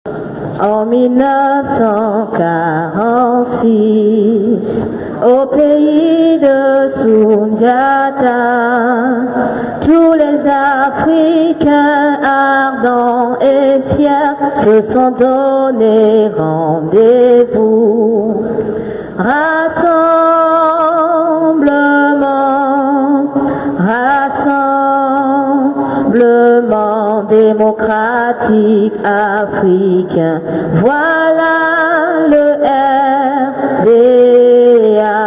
En 1946, au pays de Soundiata, tous les Africains ardents et fiers se sont donné rendez-vous. Rassemblement démocratique africain, voilà le RDA,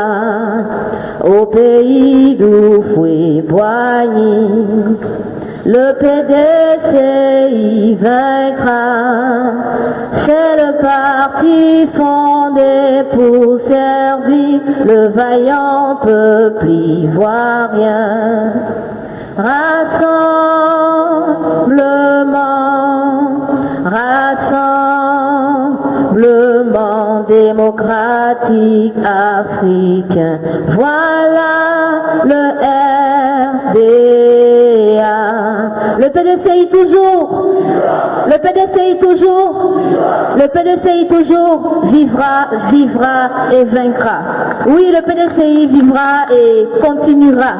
au pays d'Oufoué-Boigny. Le PDCI vaincra, c'est le parti fondé pour servir le vaillant peuple ivoirien. Rassemblement démocratique africain, voilà le RDA. Le PDCI toujours, le PDCI toujours, le PDCI toujours vivra et vaincra. Oui, le PDCI vivra et continuera.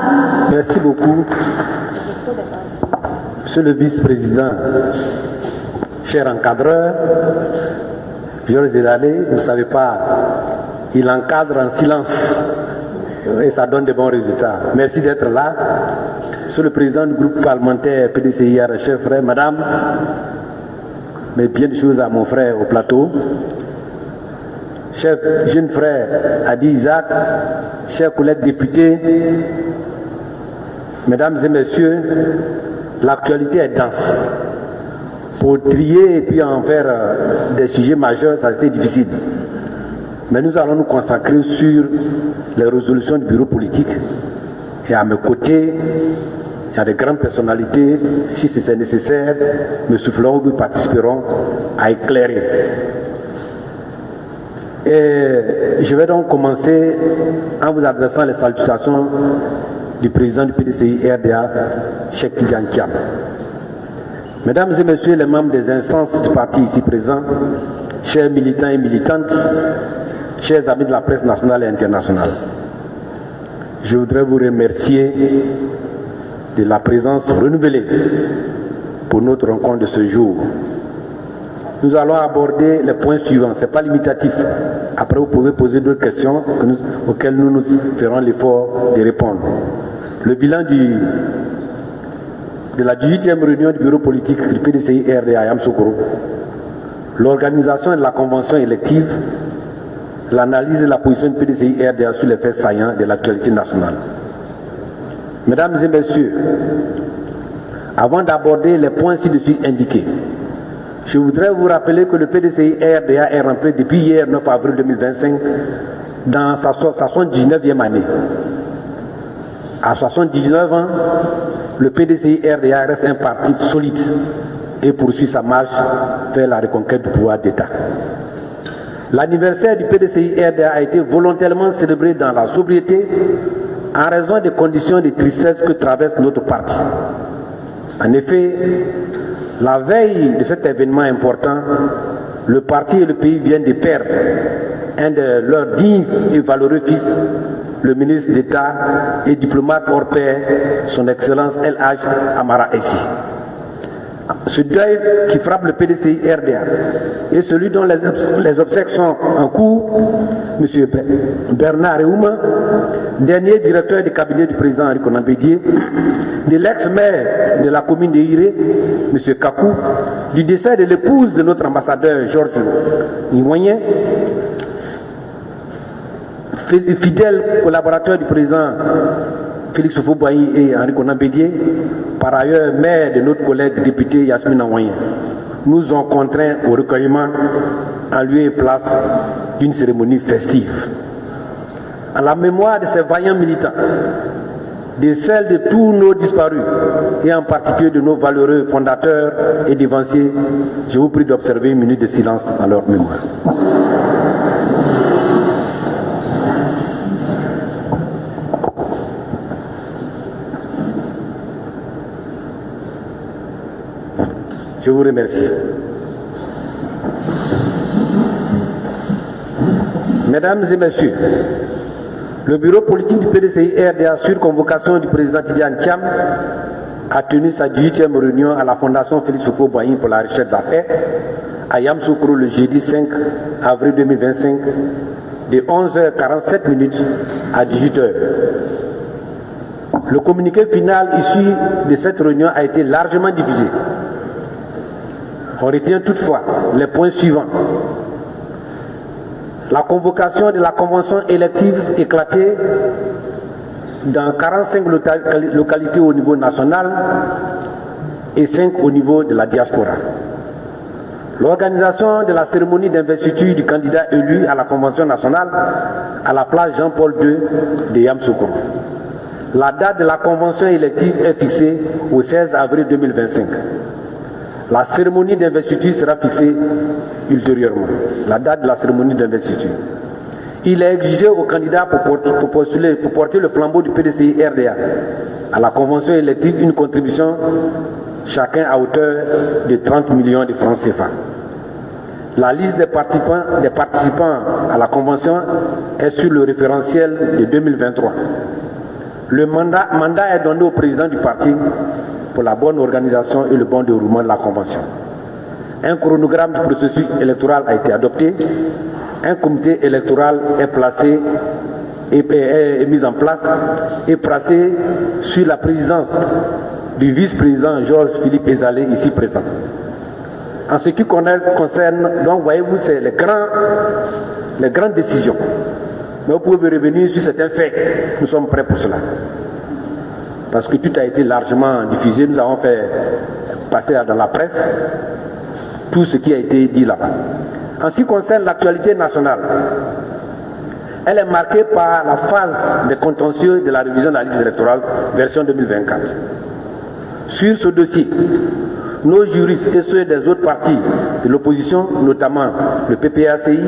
Merci beaucoup. Monsieur le vice-président, cher encadreur, Georges Zélalé, vous ne savez pas, il encadre en silence et ça donne de bons résultats. Merci d'être là. Monsieur le président du groupe parlementaire PDCIR, cher frère, madame, mais bien de choses à mon frère au plateau. Cher jeune frère Adi Isaac, chers collègues députés, mesdames et messieurs, l'actualité est dense. Pour trier et puis en faire des sujets majeurs, ça a été difficile. Mais nous allons nous consacrer sur les résolutions du bureau politique. Et à mes côtés, il y a des grandes personnalités, si c'est nécessaire, nous soufflerons, nous participerons à éclairer. Et je vais donc commencer en vous adressant les salutations du président du PDCI RDA, Cheikh Tidiane Thiam. Mesdames et messieurs les membres des instances du parti ici présents, chers militants et militantes, chers amis de la presse nationale et internationale, je voudrais vous remercier de la présence renouvelée pour notre rencontre de ce jour. Nous allons aborder les points suivants, ce n'est pas limitatif. Après, vous pouvez poser d'autres questions auxquelles nous ferons l'effort de répondre. Le bilan de la 18e réunion du bureau politique du PDCI RDA à Yamoussoukro, l'organisation de la convention élective, l'analyse de la position du PDCI RDA sur les faits saillants de l'actualité nationale. Mesdames et messieurs, avant d'aborder les points ci-dessus indiqués, je voudrais vous rappeler que le PDCI RDA est rentré depuis hier 9 avril 2025 dans sa 79e année. À 79 ans, le PDCI RDA reste un parti solide et poursuit sa marche vers la reconquête du pouvoir d'État. L'anniversaire du PDCI RDA a été volontairement célébré dans la sobriété en raison des conditions de tristesse que traverse notre parti. En effet, la veille de cet événement important, le parti et le pays viennent de perdre un de leurs dignes et valeureux fils, le ministre d'État et diplomate hors pair, son Excellence El Hadj Amara Essi. Ce deuil qui frappe le PDCI RDA et celui dont les obsèques sont en cours, M. Bernard Rehouma, dernier directeur du cabinet du président Henri Konan Bédié, de l'ex-maire de la commune de Iré, M. Kakou, du décès de l'épouse de notre ambassadeur Georges Nivoyen, fidèle collaborateur du président Félix Houphouët-Boigny et Henri Konan Bédié, par ailleurs maire de notre collègue député Yasmine Aouayen, nous ont contraints au recueillement en lieu et place d'une cérémonie festive. À la mémoire de ces vaillants militants, de celles de tous nos disparus, et en particulier de nos valeureux fondateurs et dévanciers, je vous prie d'observer une minute de silence en leur mémoire. Je vous remercie. Mesdames et messieurs, le bureau politique du PDCI-RDA, sur convocation du président Tidjane Thiam, a tenu sa 18e réunion à la Fondation Félix Houphouët-Boigny pour la recherche de la paix à Yamoussoukro le jeudi 5 avril 2025 de 11h47 à 18h. Le communiqué final issu de cette réunion a été largement diffusé. On retient toutefois les points suivants. La convocation de la convention élective éclatée dans 45 localités au niveau national et 5 au niveau de la diaspora. L'organisation de la cérémonie d'investiture du candidat élu à la Convention nationale à la place Jean-Paul II de Yamoussoukro. La date de la convention élective est fixée au 16 avril 2025. La cérémonie d'investiture sera fixée ultérieurement. La date de la cérémonie d'investiture. Il est exigé aux candidats pour porter le flambeau du PDCI-RDA à la convention élective une contribution chacun à hauteur de 30 millions de francs CFA. La liste des participants à la convention est sur le référentiel de 2023. Le mandat est donné au président du parti pour la bonne organisation et le bon déroulement de la convention. Un chronogramme du processus électoral a été adopté. Un comité électoral est placé est mis en place et placé sur la présidence du vice-président Georges Philippe Ezalé, ici présent. En ce qui concerne, donc voyez-vous, c'est les grandes décisions. Mais vous pouvez revenir sur certains faits. Nous sommes prêts pour cela. Parce que tout a été largement diffusé. Nous avons fait passer dans la presse tout ce qui a été dit là-bas. En ce qui concerne l'actualité nationale, elle est marquée par la phase des contentieux de la révision de la liste électorale version 2024. Sur ce dossier, nos juristes et ceux des autres partis de l'opposition, notamment le PPACI,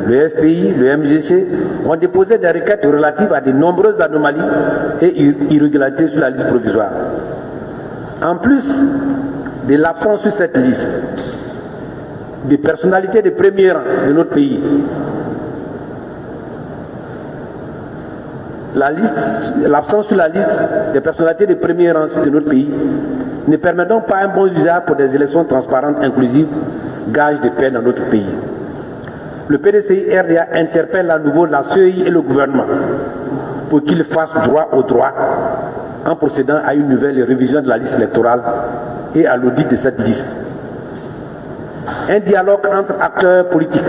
le FPI, le MGC, ont déposé des requêtes relatives à de nombreuses anomalies et irrégularités sur la liste provisoire. En plus de l'absence sur cette liste des personnalités de premier rang de notre pays, l'absence sur la liste des personnalités de premier rang de notre pays ne permet donc pas un bon usage pour des élections transparentes, inclusives, gage de paix dans notre pays. Le PDCI-RDA interpelle à nouveau la CEI et le gouvernement pour qu'ils fassent droit au droit en procédant à une nouvelle révision de la liste électorale et à l'audit de cette liste. Un dialogue entre acteurs politiques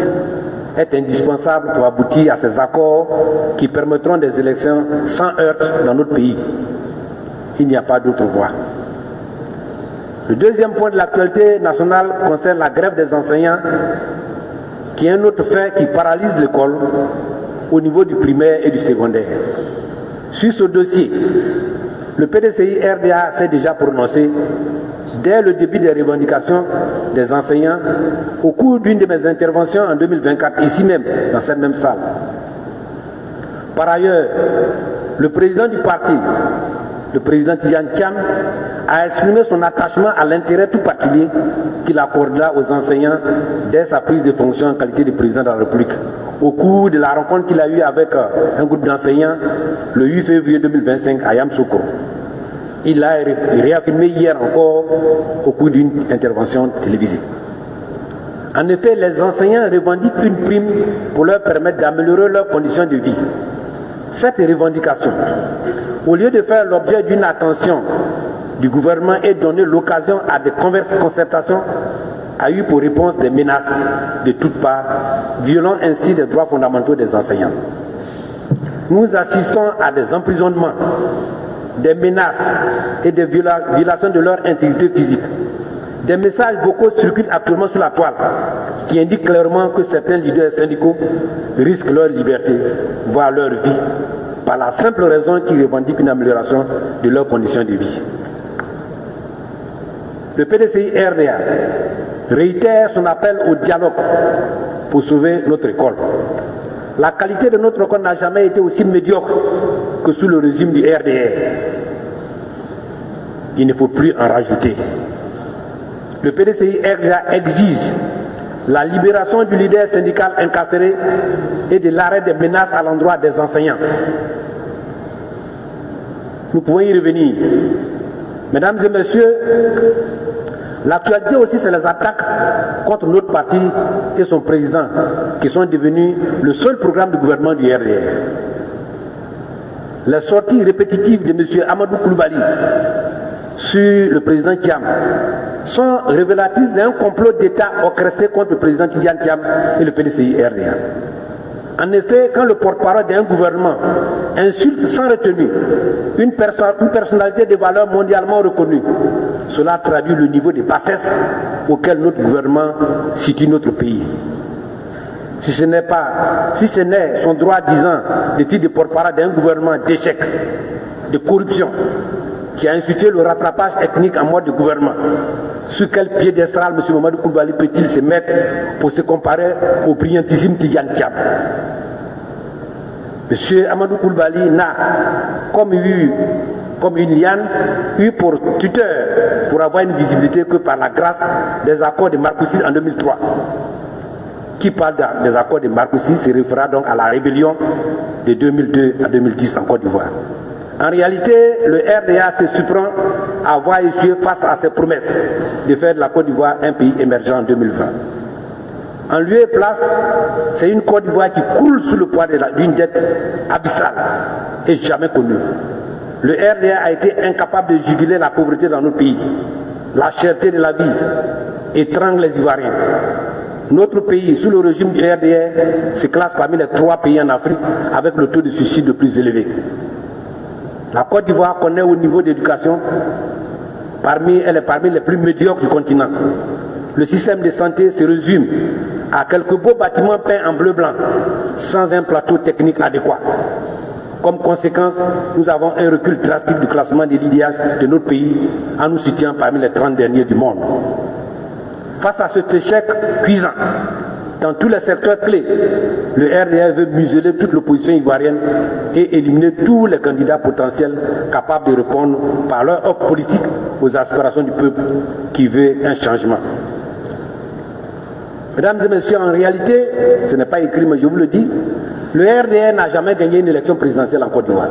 est indispensable pour aboutir à ces accords qui permettront des élections sans heurts dans notre pays. Il n'y a pas d'autre voie. Le deuxième point de l'actualité nationale concerne la grève des enseignants, qui est un autre fait qui paralyse l'école au niveau du primaire et du secondaire. Sur ce dossier, le PDCI-RDA s'est déjà prononcé dès le début des revendications des enseignants au cours d'une de mes interventions en 2024, ici même, dans cette même salle. Par ailleurs, le président du parti, le président Tidjane Thiam, a exprimé son attachement à l'intérêt tout particulier qu'il accordera aux enseignants dès sa prise de fonction en qualité de président de la République. Au cours de la rencontre qu'il a eue avec un groupe d'enseignants le 8 février 2025 à Yamoussoukro. Il l'a réaffirmé hier encore au cours d'une intervention télévisée. En effet, les enseignants revendiquent une prime pour leur permettre d'améliorer leurs conditions de vie. Cette revendication, au lieu de faire l'objet d'une attention du gouvernement et donner l'occasion à des concertations, a eu pour réponse des menaces de toutes parts, violant ainsi les droits fondamentaux des enseignants. Nous assistons à des emprisonnements, des menaces et des violations de leur intégrité physique. Des messages vocaux circulent actuellement sur la toile qui indiquent clairement que certains leaders syndicaux risquent leur liberté, voire leur vie, par la simple raison qu'ils revendiquent une amélioration de leurs conditions de vie. Le PDCI-RDA réitère son appel au dialogue pour sauver notre école. La qualité de notre école n'a jamais été aussi médiocre que sous le régime du RDR. Il ne faut plus en rajouter. Le PDCI-RDA exige la libération du leader syndical incarcéré et de l'arrêt des menaces à l'endroit des enseignants. Nous pouvons y revenir. Mesdames et messieurs, l'actualité aussi, c'est les attaques contre notre parti et son président, qui sont devenus le seul programme de gouvernement du RDR. Les sorties répétitives de M. Amadou Koulibaly sur le président Thiam sont révélatrices d'un complot d'État orchestré contre le président Tidiane Thiam et le PDCI RDA. En effet, quand le porte-parole d'un gouvernement insulte sans retenue une personnalité de valeur mondialement reconnue, cela traduit le niveau de bassesse auquel notre gouvernement situe notre pays. Si ce n'est son droit disant le titre de porte-parole d'un gouvernement d'échec, de corruption, qui a insulté le rattrapage ethnique en mode de gouvernement, sur quel piédestal M. Mamadou Koulibaly peut-il se mettre pour se comparer au brillantissime Tidiane Thiam? M. Amadou Koulibaly n'a, comme une liane, eu pour tuteur pour avoir une visibilité que par la grâce des accords de Marcoussis en 2003. Qui parle des accords de Marcoussis se référera donc à la rébellion de 2002 à 2010 en Côte d'Ivoire. En réalité, le RDA se surprend à avoir échoué face à ses promesses de faire de la Côte d'Ivoire un pays émergent en 2020. En lieu et place, c'est une Côte d'Ivoire qui coule sous le poids d'une dette abyssale et jamais connue. Le RDA a été incapable de juguler la pauvreté dans notre pays. La cherté de la vie étrangle les Ivoiriens. Notre pays, sous le régime du RDA, se classe parmi les 3 pays en Afrique avec le taux de suicide le plus élevé. La Côte d'Ivoire connaît au niveau d'éducation, elle est parmi les plus médiocres du continent. Le système de santé se résume à quelques beaux bâtiments peints en bleu-blanc, sans un plateau technique adéquat. Comme conséquence, nous avons un recul drastique du classement des l'IDH de notre pays en nous situant parmi les 30 derniers du monde. Face à cet échec cuisant, dans tous les secteurs clés, le RDA veut museler toute l'opposition ivoirienne et éliminer tous les candidats potentiels capables de répondre par leur offre politique aux aspirations du peuple qui veut un changement. Mesdames et messieurs, en réalité, ce n'est pas écrit, mais je vous le dis, le RDA n'a jamais gagné une élection présidentielle en Côte d'Ivoire.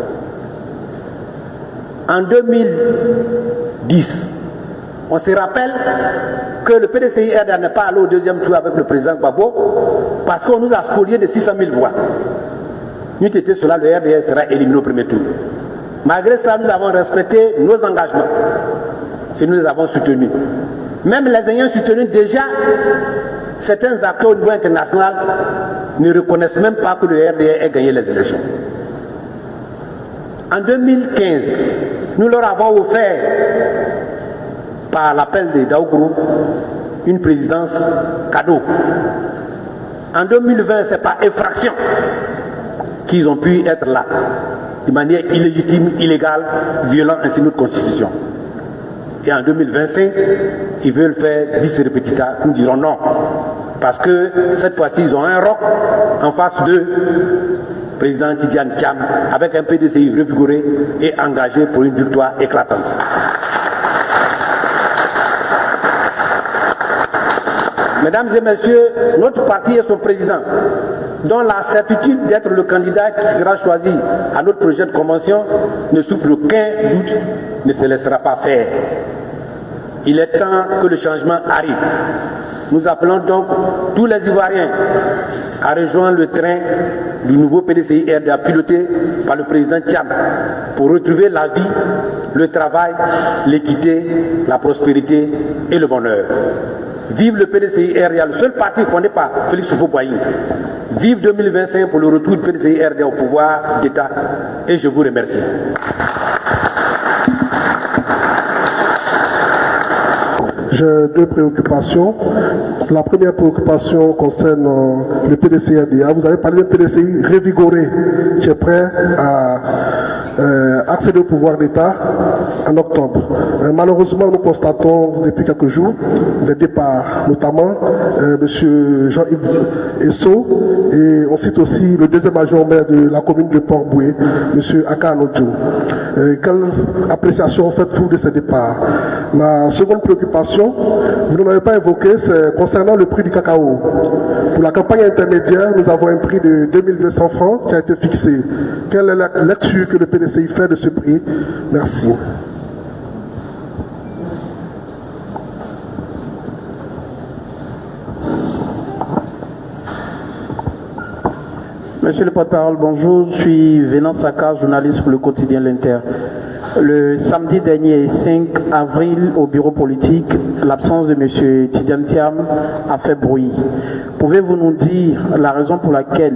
En 2010, on se rappelle que le PDCI RDA n'est pas allé au deuxième tour avec le président Gbagbo parce qu'on nous a spolié de 600 000 voix. Nous étions cela, le RDA sera éliminé au premier tour. Malgré ça, nous avons respecté nos engagements et nous les avons soutenus. Même les ayant soutenus déjà, certains acteurs au niveau international ne reconnaissent même pas que le RDA ait gagné les élections. En 2015, nous leur avons offert, par l'appel de Daoukourou, une présidence cadeau. En 2020, c'est par effraction qu'ils ont pu être là, de manière illégitime, illégale, violant ainsi notre constitution. Et en 2025, ils veulent faire bis repetita, nous dirons non. Parce que cette fois-ci, ils ont un roc en face d'eux, président Tidiane Thiam, avec un PDCI revigoré et engagé pour une victoire éclatante. Mesdames et messieurs, notre parti et son président, dont la certitude d'être le candidat qui sera choisi à notre prochaine convention ne souffre aucun doute, ne se laissera pas faire. Il est temps que le changement arrive. Nous appelons donc tous les Ivoiriens à rejoindre le train du nouveau PDCI RDA piloté par le président Thiam pour retrouver la vie, le travail, l'équité, la prospérité et le bonheur. Vive le PDCI RDA, le seul parti fondé par Félix Houphouët-Boigny. Vive 2025 pour le retour du PDCI RDA au pouvoir d'État. Et je vous remercie. J'ai 2 préoccupations. La première préoccupation concerne le PDCI RDA. Vous avez parlé d'un PDCI revigoré qui est prêt à accéder au pouvoir d'État en octobre. Malheureusement, nous constatons depuis quelques jours des départs, notamment M. Jean-Yves Esso, et on cite aussi le deuxième adjoint maire de la commune de Port-Boué, M. Akanodjo. Quelle appréciation faites-vous de ces départs? Ma seconde préoccupation préoccupation, vous n'en avez pas évoqué, c'est concernant le prix du cacao. Pour la campagne intermédiaire, nous avons un prix de 2200 francs qui a été fixé. Quelle est la lecture que le PDCI fait de ce prix? Merci. Monsieur le porte-parole, bonjour. Je suis Vénan Saka, journaliste pour le quotidien L'Inter. Le samedi dernier, 5 avril, au bureau politique, l'absence de M. Tidiane Thiam a fait bruit. Pouvez-vous nous dire la raison pour laquelle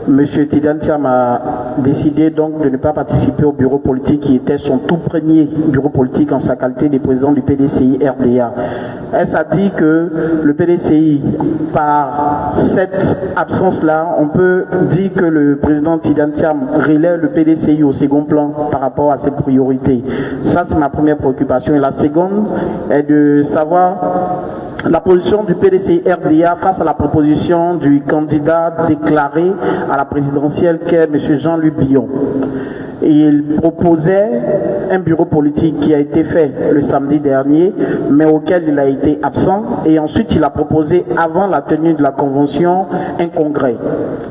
M. Tidiane Thiam a décidé donc de ne pas participer au bureau politique qui était son tout premier bureau politique en sa qualité de président du PDCI RDA? Est-ce à dire que le PDCI, par cette absence-là, on peut dire que le président Tidiane Thiam relaie le PDCI au second plan par rapport à cette priorité? Ça, c'est ma première préoccupation. Et la seconde est de savoir la position du PDCI RDA face à la proposition du candidat déclaré à la présidentielle qu'est M. Jean-Louis Billon. Il proposait un bureau politique qui a été fait le samedi dernier, mais auquel il a été absent. Et ensuite, il a proposé, avant la tenue de la convention, un congrès.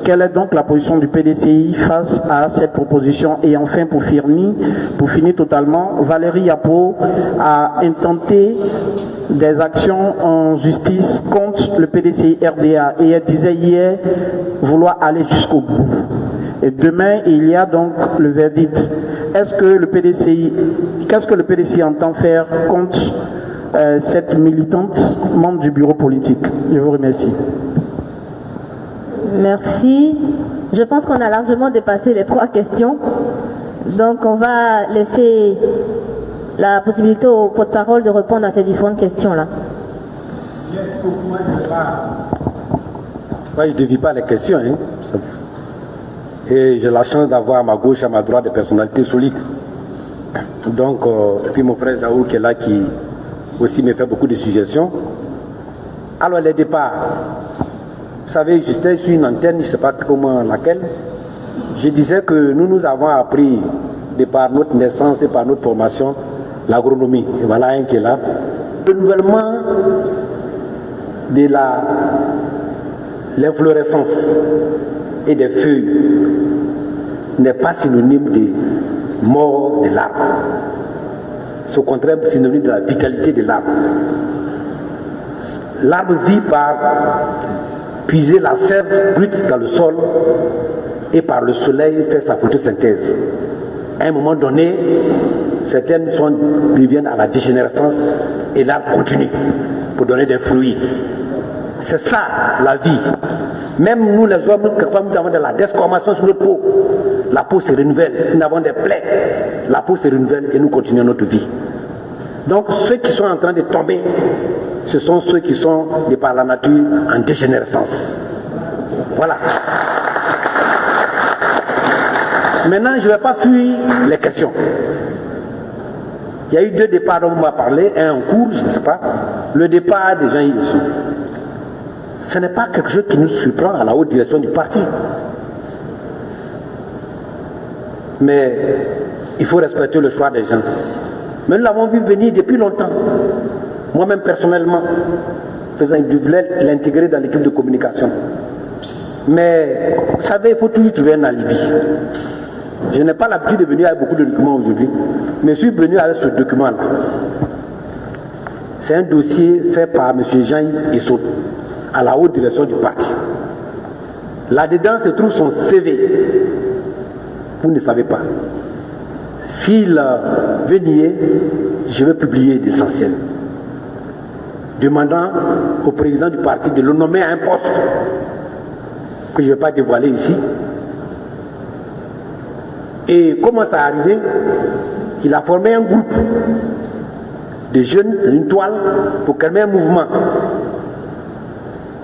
Quelle est donc la position du PDCI face à cette proposition? Et enfin, pour finir totalement, Valérie Yapo a intenté des actions en justice contre le PDCI RDA et elle disait hier vouloir aller jusqu'au bout. Et demain, il y a donc le verdict. Qu'est-ce que le PDCI entend faire contre cette militante membre du bureau politique? Je vous remercie. Merci. Je pense qu'on a largement dépassé les 3 questions. Donc, on va laisser la possibilité au porte-parole de répondre à ces différentes questions-là. Moi, je ne dévie pas les questions. Hein. Et j'ai la chance d'avoir à ma gauche et à ma droite des personnalités solides. Donc, et puis mon frère Zaou qui est là, qui aussi me fait beaucoup de suggestions. Alors, les départs. Vous savez, j'étais sur une antenne, je ne sais pas comment laquelle. Je disais que nous avons appris, de par notre naissance et par notre formation, l'agronomie. Et voilà un qui est là. Le renouvellement de l'inflorescence et des feuilles n'est pas synonyme de mort de l'arbre. C'est au contraire synonyme de la vitalité de l'arbre. L'arbre vit par puiser la sève brute dans le sol et par le soleil faire sa photosynthèse. À un moment donné, certaines deviennent à la dégénérescence et l'arbre continue pour donner des fruits. C'est ça la vie. Même nous les hommes, quand nous avons de la déformation sur notre peau, la peau se renouvelle, nous avons des plaies, la peau se renouvelle et nous continuons notre vie. Donc ceux qui sont en train de tomber, ce sont ceux qui sont de par la nature en dégénérescence. Voilà. Maintenant, je ne vais pas fuir les questions. Il y a eu 2 départs dont on m'a parlé, un en cours, je ne sais pas. Le départ des gens ici. Ce n'est pas quelque chose qui nous surprend à la haute direction du parti. Mais il faut respecter le choix des gens. Mais nous l'avons vu venir depuis longtemps. Moi-même personnellement, je voulais l'intégrer dans l'équipe de communication. Mais vous savez, il faut toujours trouver un alibi. Je n'ai pas l'habitude de venir avec beaucoup de documents aujourd'hui, mais je suis venu avec ce document-là. C'est un dossier fait par M. Jean-Yves Essot, à la haute direction du parti. Là-dedans se trouve son CV. Vous ne savez pas. S'il veut nier, je vais publier l'essentiel. Demandant au président du parti de le nommer à un poste que je ne vais pas dévoiler ici. Et comment ça est arrivé? Il a formé un groupe de jeunes, une toile, pour calmer un mouvement.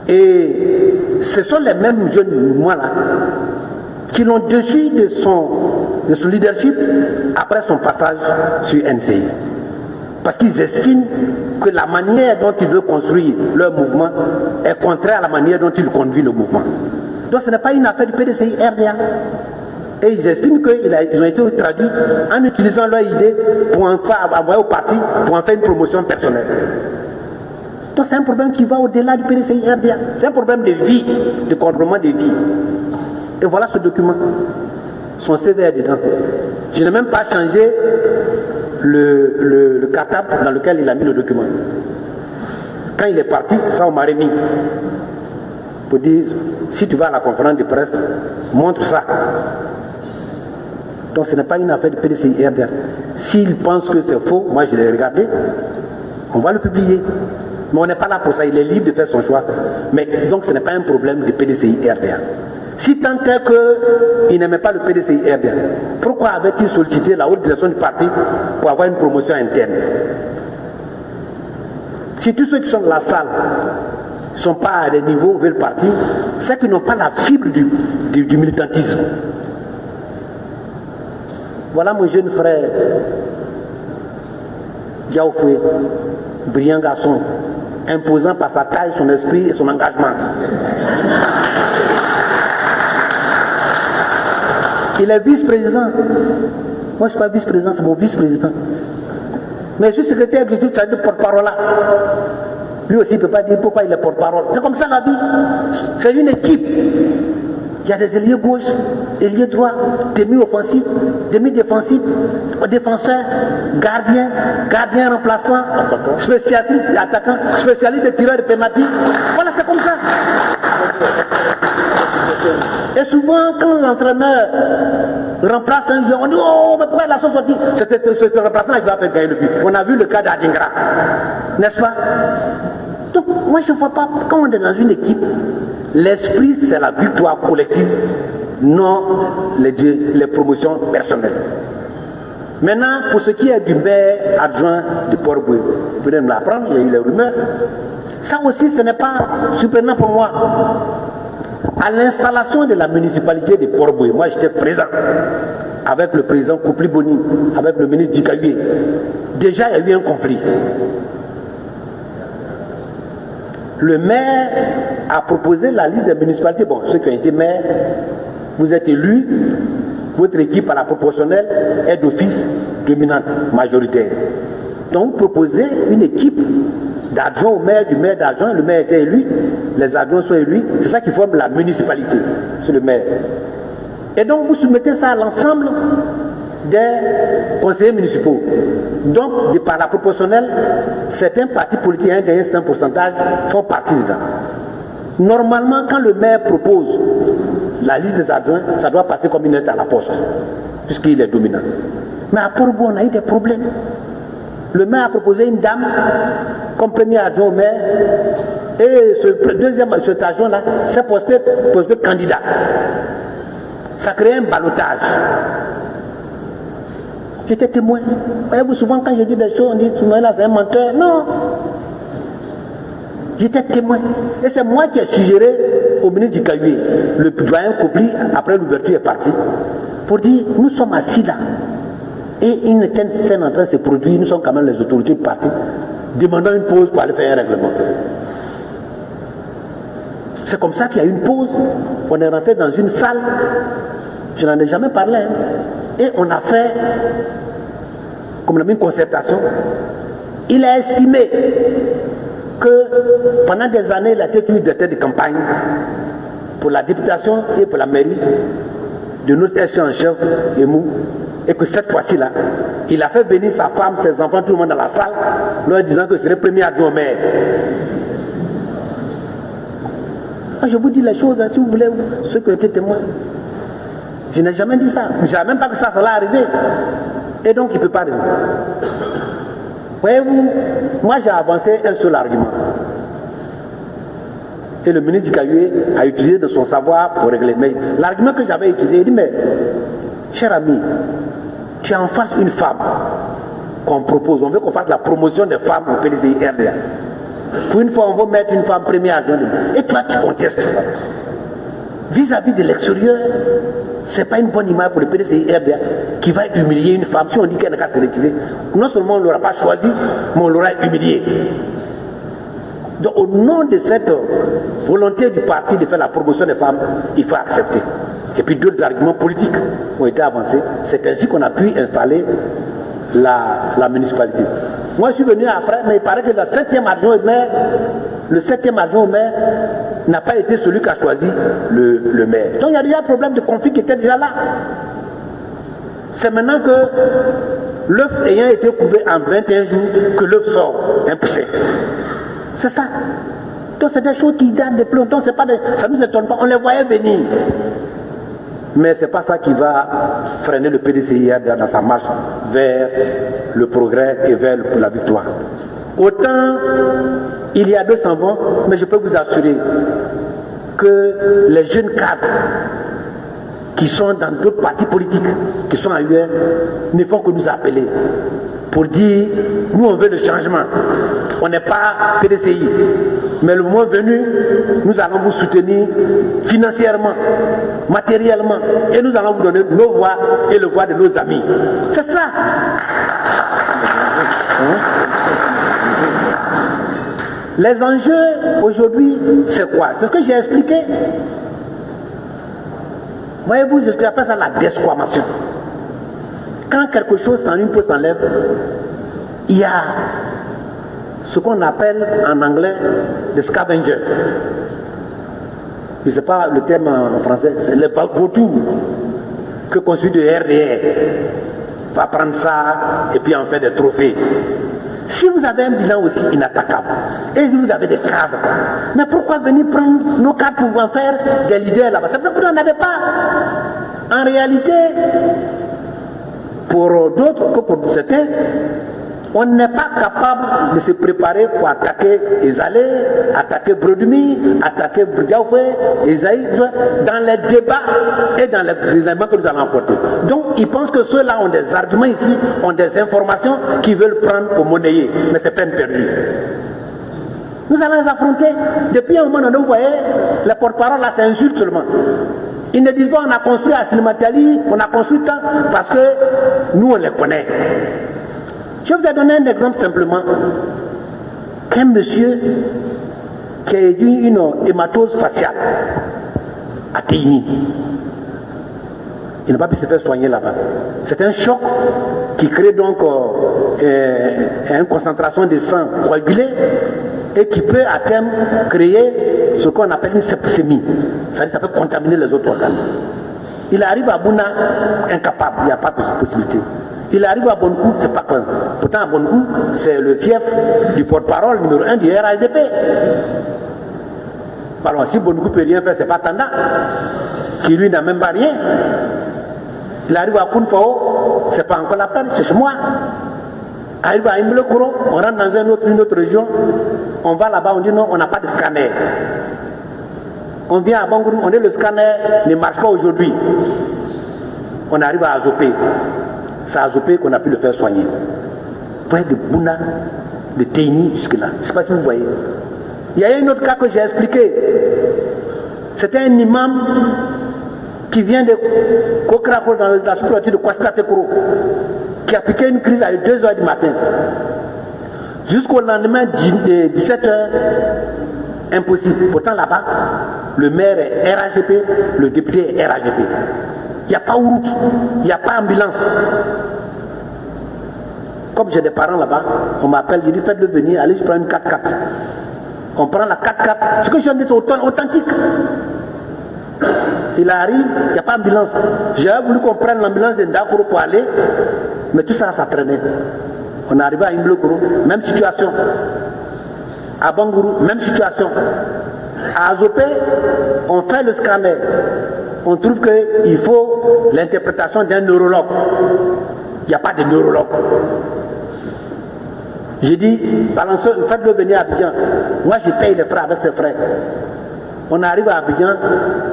Et ce sont les mêmes jeunes mouvements-là qui l'ont déçu de son leadership après son passage sur NCI. Parce qu'ils estiment que la manière dont ils veulent construire leur mouvement est contraire à la manière dont ils conduisent le mouvement. Donc ce n'est pas une affaire du PDCI RDA. Et ils estiment qu'ils ont été traduits en utilisant leur idée pour en faire envoyer au parti, pour en faire une promotion personnelle. Donc c'est un problème qui va au-delà du PDCI-RDA. C'est un problème de vie, de contrôlement de vie. Et voilà ce document. Son CV est dedans. Je n'ai même pas changé le cartable dans lequel il a mis le document. Quand il est parti, c'est ça on m'a remis. Pour dire, si tu vas à la conférence de presse, montre ça. Donc ce n'est pas une affaire de PDCI-RDA. S'il pense que c'est faux, moi je l'ai regardé, on va le publier. Mais on n'est pas là pour ça, il est libre de faire son choix. Mais donc ce n'est pas un problème de PDCI-RDA. Si tant est qu'il n'aimait pas le PDCI-RDA, pourquoi avait-il sollicité la haute direction du parti pour avoir une promotion interne? Si tous ceux qui sont dans la salle ne sont pas à des niveaux vers le parti, c'est qu'ils n'ont pas la fibre du militantisme. Voilà mon jeune frère Diaofoué, brillant garçon, imposant par sa taille, son esprit et son engagement. Il est vice-président. Moi je ne suis pas vice-président, c'est mon vice-président. Mais je suis secrétaire exécutif, ça veut dire porte-parole là. Lui aussi il ne peut pas dire pourquoi il est porte-parole. C'est comme ça la vie. C'est une équipe. Il y a des ailiers gauche, ailiers droit, demi-offensifs, demi-défensifs, défenseurs, gardiens remplaçants, spécialistes attaquants, spécialistes de tireurs de pénalty. Voilà, c'est comme ça. Et souvent, quand l'entraîneur remplace un joueur, on dit oh, mais pourquoi il a sorti? C'est le remplaçant qui va faire gagner le but. On a vu le cas d'Adingra, n'est-ce pas? Donc, moi je ne vois pas, quand on est dans une équipe, l'esprit c'est la victoire collective, non les promotions personnelles. Maintenant, pour ce qui est du maire adjoint de Port-Boué, vous venez me l'apprendre, il y a eu les rumeurs. Ça aussi, ce n'est pas surprenant pour moi. À l'installation de la municipalité de Port-Boué, moi j'étais présent avec le président Koupli Boni, avec le ministre Djikayoué. Déjà, il y a eu un conflit. Le maire a proposé la liste des municipalités. Bon, ceux qui ont été maires, vous êtes élus, votre équipe à la proportionnelle est d'office dominante, majoritaire. Donc, vous proposez une équipe d'adjoints au maire, du maire d'adjoint, le maire était élu, les adjoints sont élus, c'est ça qui forme la municipalité, c'est le maire. Et donc, vous soumettez ça à l'ensemble des conseillers municipaux. Donc, par la proportionnelle, certains partis politiques, un certain pourcentage, font partie dedans. Normalement, quand le maire propose la liste des adjoints, ça doit passer comme une lettre à la poste, puisqu'il est dominant. Mais à Port-Boué, on a eu des problèmes. Le maire a proposé une dame comme premier adjoint au maire, et cet adjoint-là s'est posté candidat. Ça crée un ballottage. J'étais témoin. Voyez-vous, souvent quand je dis des choses, on dit là c'est un menteur. Non. J'étais témoin. Et c'est moi qui ai suggéré au ministre Djikayoué, le doyen Koupli, après l'ouverture est parti, pour dire nous sommes assis là. Et une telle scène en train de se produire, nous sommes quand même les autorités du parti, demandant une pause pour aller faire un règlement. C'est comme ça qu'il y a eu une pause. On est rentré dans une salle, je n'en ai jamais parlé, hein. Et on a fait, comme on a mis une concertation, il a estimé que pendant des années, il a été tenu de tête de campagne pour la députation et pour la mairie de notre SG en chef, Emou, et que cette fois-ci-là, il a fait venir sa femme, ses enfants, tout le monde dans la salle, leur disant que c'est le premier adjoint au maire. Ah, je vous dis les choses, hein, si vous voulez, ceux qui ont été témoins. Je n'ai jamais dit ça. Je ne savais même pas que ça allait arriver. Et donc, il ne peut pas raisonner. Voyez-vous, moi j'ai avancé un seul argument. Et le ministre Djikayoué a utilisé de son savoir pour régler. Mais l'argument que j'avais utilisé, il dit, mais, cher ami, tu as en face une femme qu'on propose. On veut qu'on fasse la promotion des femmes au PDCI-RDA. Pour une fois, on veut mettre une femme première adjointe. Et toi, tu contestes ça. Vis-à-vis de l'extérieur, ce n'est pas une bonne image pour le PDCI-RDA qui va humilier une femme. Si on dit qu'elle n'a qu'à se retirer, non seulement on ne l'aura pas choisi, mais on l'aura humiliée. Donc, au nom de cette volonté du parti de faire la promotion des femmes, il faut accepter. Et puis d'autres arguments politiques ont été avancés. C'est ainsi qu'on a pu installer la municipalité. Moi, je suis venu après, mais il paraît que le 7e adjoint au maire n'a pas été celui qui a choisi le maire. Donc, il y a déjà un problème de conflit qui était déjà là. C'est maintenant que l'œuf ayant été couvé en 21 jours que l'œuf sort impoussé. C'est ça. Donc, c'est des choses qui datent de plus longtemps. Ça ne nous étonne pas. On les voyait venir. Mais ce n'est pas ça qui va freiner le PDCIR dans sa marche vers le progrès et vers la victoire. Autant il y a 200 ans, mais je peux vous assurer que les jeunes cadres qui sont dans d'autres partis politiques, qui sont ailleurs, ne font que nous appeler pour dire, nous on veut le changement. On n'est pas PDCI, mais le moment venu, nous allons vous soutenir financièrement, matériellement, et nous allons vous donner nos voix et le voix de nos amis. C'est ça. Les enjeux aujourd'hui, c'est quoi? C'est ce que j'ai expliqué. Voyez-vous, je appelle ça la desquamation. Quand quelque chose s'enlève, peut s'enlève, il y a ce qu'on appelle en anglais des scavengers. Je ne sais pas le terme en français, c'est les vautours que constitue de RDR. Va prendre ça et puis en faire des trophées. Si vous avez un bilan aussi inattaquable, et si vous avez des cadres, mais pourquoi venir prendre nos cadres pour en faire des leaders là-bas? C'est parce que vous n'en avez pas. En réalité, pour d'autres que pour certains, on n'est pas capable de se préparer pour attaquer Ezalé, attaquer Brodumi, attaquer Brigaoufé, Esaïe, dans les débats et dans les éléments que nous allons apporter. Donc, ils pensent que ceux-là ont des arguments ici, ont des informations qu'ils veulent prendre pour monnayer, mais c'est peine perdue. Nous allons les affronter. Depuis un moment donné, vous voyez, les porte-parole là, c'est insulte seulement. Ils ne disent pas on a construit à Silimatali, on a construit tant, parce que nous on les connaît. Je vous ai donné un exemple simplement. Qu'un monsieur qui a eu une hématose faciale à Teini, il n'a pas pu se faire soigner là-bas. C'est un choc qui crée donc une concentration de sang coagulé et qui peut à terme créer ce qu'on appelle une septicémie. C'est-à-dire ça peut contaminer les autres organes. Il arrive à Bouna incapable, il n'y a pas de possibilité. Il arrive à Bonkou, c'est pas quoi. Pourtant à Bonkou, c'est le fief du porte-parole numéro 1 du RHDP. Alors si Bonkou peut rien faire, c'est pas Tanda, qui lui n'a même pas rien. Il arrive à Kounfao, c'est pas encore la peine, c'est chez moi. Arrive à Imblekuro, on rentre dans une autre région, on va là-bas, on dit non, on n'a pas de scanner. On vient à Bangourou, on dit le scanner ne marche pas aujourd'hui. On arrive à Azopé. C'est à Azopé qu'on a pu le faire soigner. Vous voyez de Bouna, de Teini jusque-là. Je ne sais pas si vous voyez. Il y a un autre cas que j'ai expliqué. C'était un imam qui vient de Kokrako dans la sous-préfecture de Kwaskatekoro, qui a piqué une crise à 2h du matin. Jusqu'au lendemain, 17h, impossible. Pourtant là-bas, le maire est RHGP, le député est RHGP. Il n'y a pas route, il n'y a pas ambulance. Comme j'ai des parents là-bas, on m'appelle, je dis faites-le venir, allez, je prends une 4x4. On prend la 4x4, ce que je viens de dire, c'est authentique. Il arrive, il n'y a pas d'ambulance. J'ai voulu qu'on prenne l'ambulance de Ndakoro pour aller, mais tout ça, ça traînait. On est arrivé à Imblekuro, même situation. À Bangourou, même situation. À Azopé, on fait le scanner. On trouve qu'il faut l'interprétation d'un neurologue. Il n'y a pas de neurologue. J'ai dit, balancez, faites-le venir à Abidjan. Moi, je paye les frais avec ses frais. On arrive à Abidjan,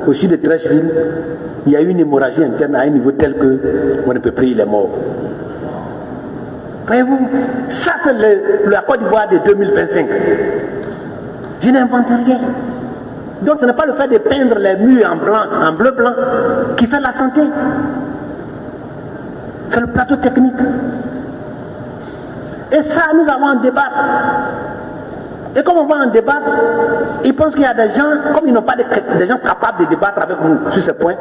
au sud de Trècheville, il y a eu une hémorragie interne à un niveau tel qu'on ne peut plus, il est mort. Voyez-vous, ça c'est la Côte d'Ivoire de 2025. Je n'invente rien. Donc ce n'est pas le fait de peindre les murs en blanc, en bleu-blanc, qui fait la santé. C'est le plateau technique. Et ça, nous allons en débattre. Et comme on va en débattre, ils pensent qu'il y a des gens, comme ils n'ont pas des gens capables de débattre avec nous sur ce point,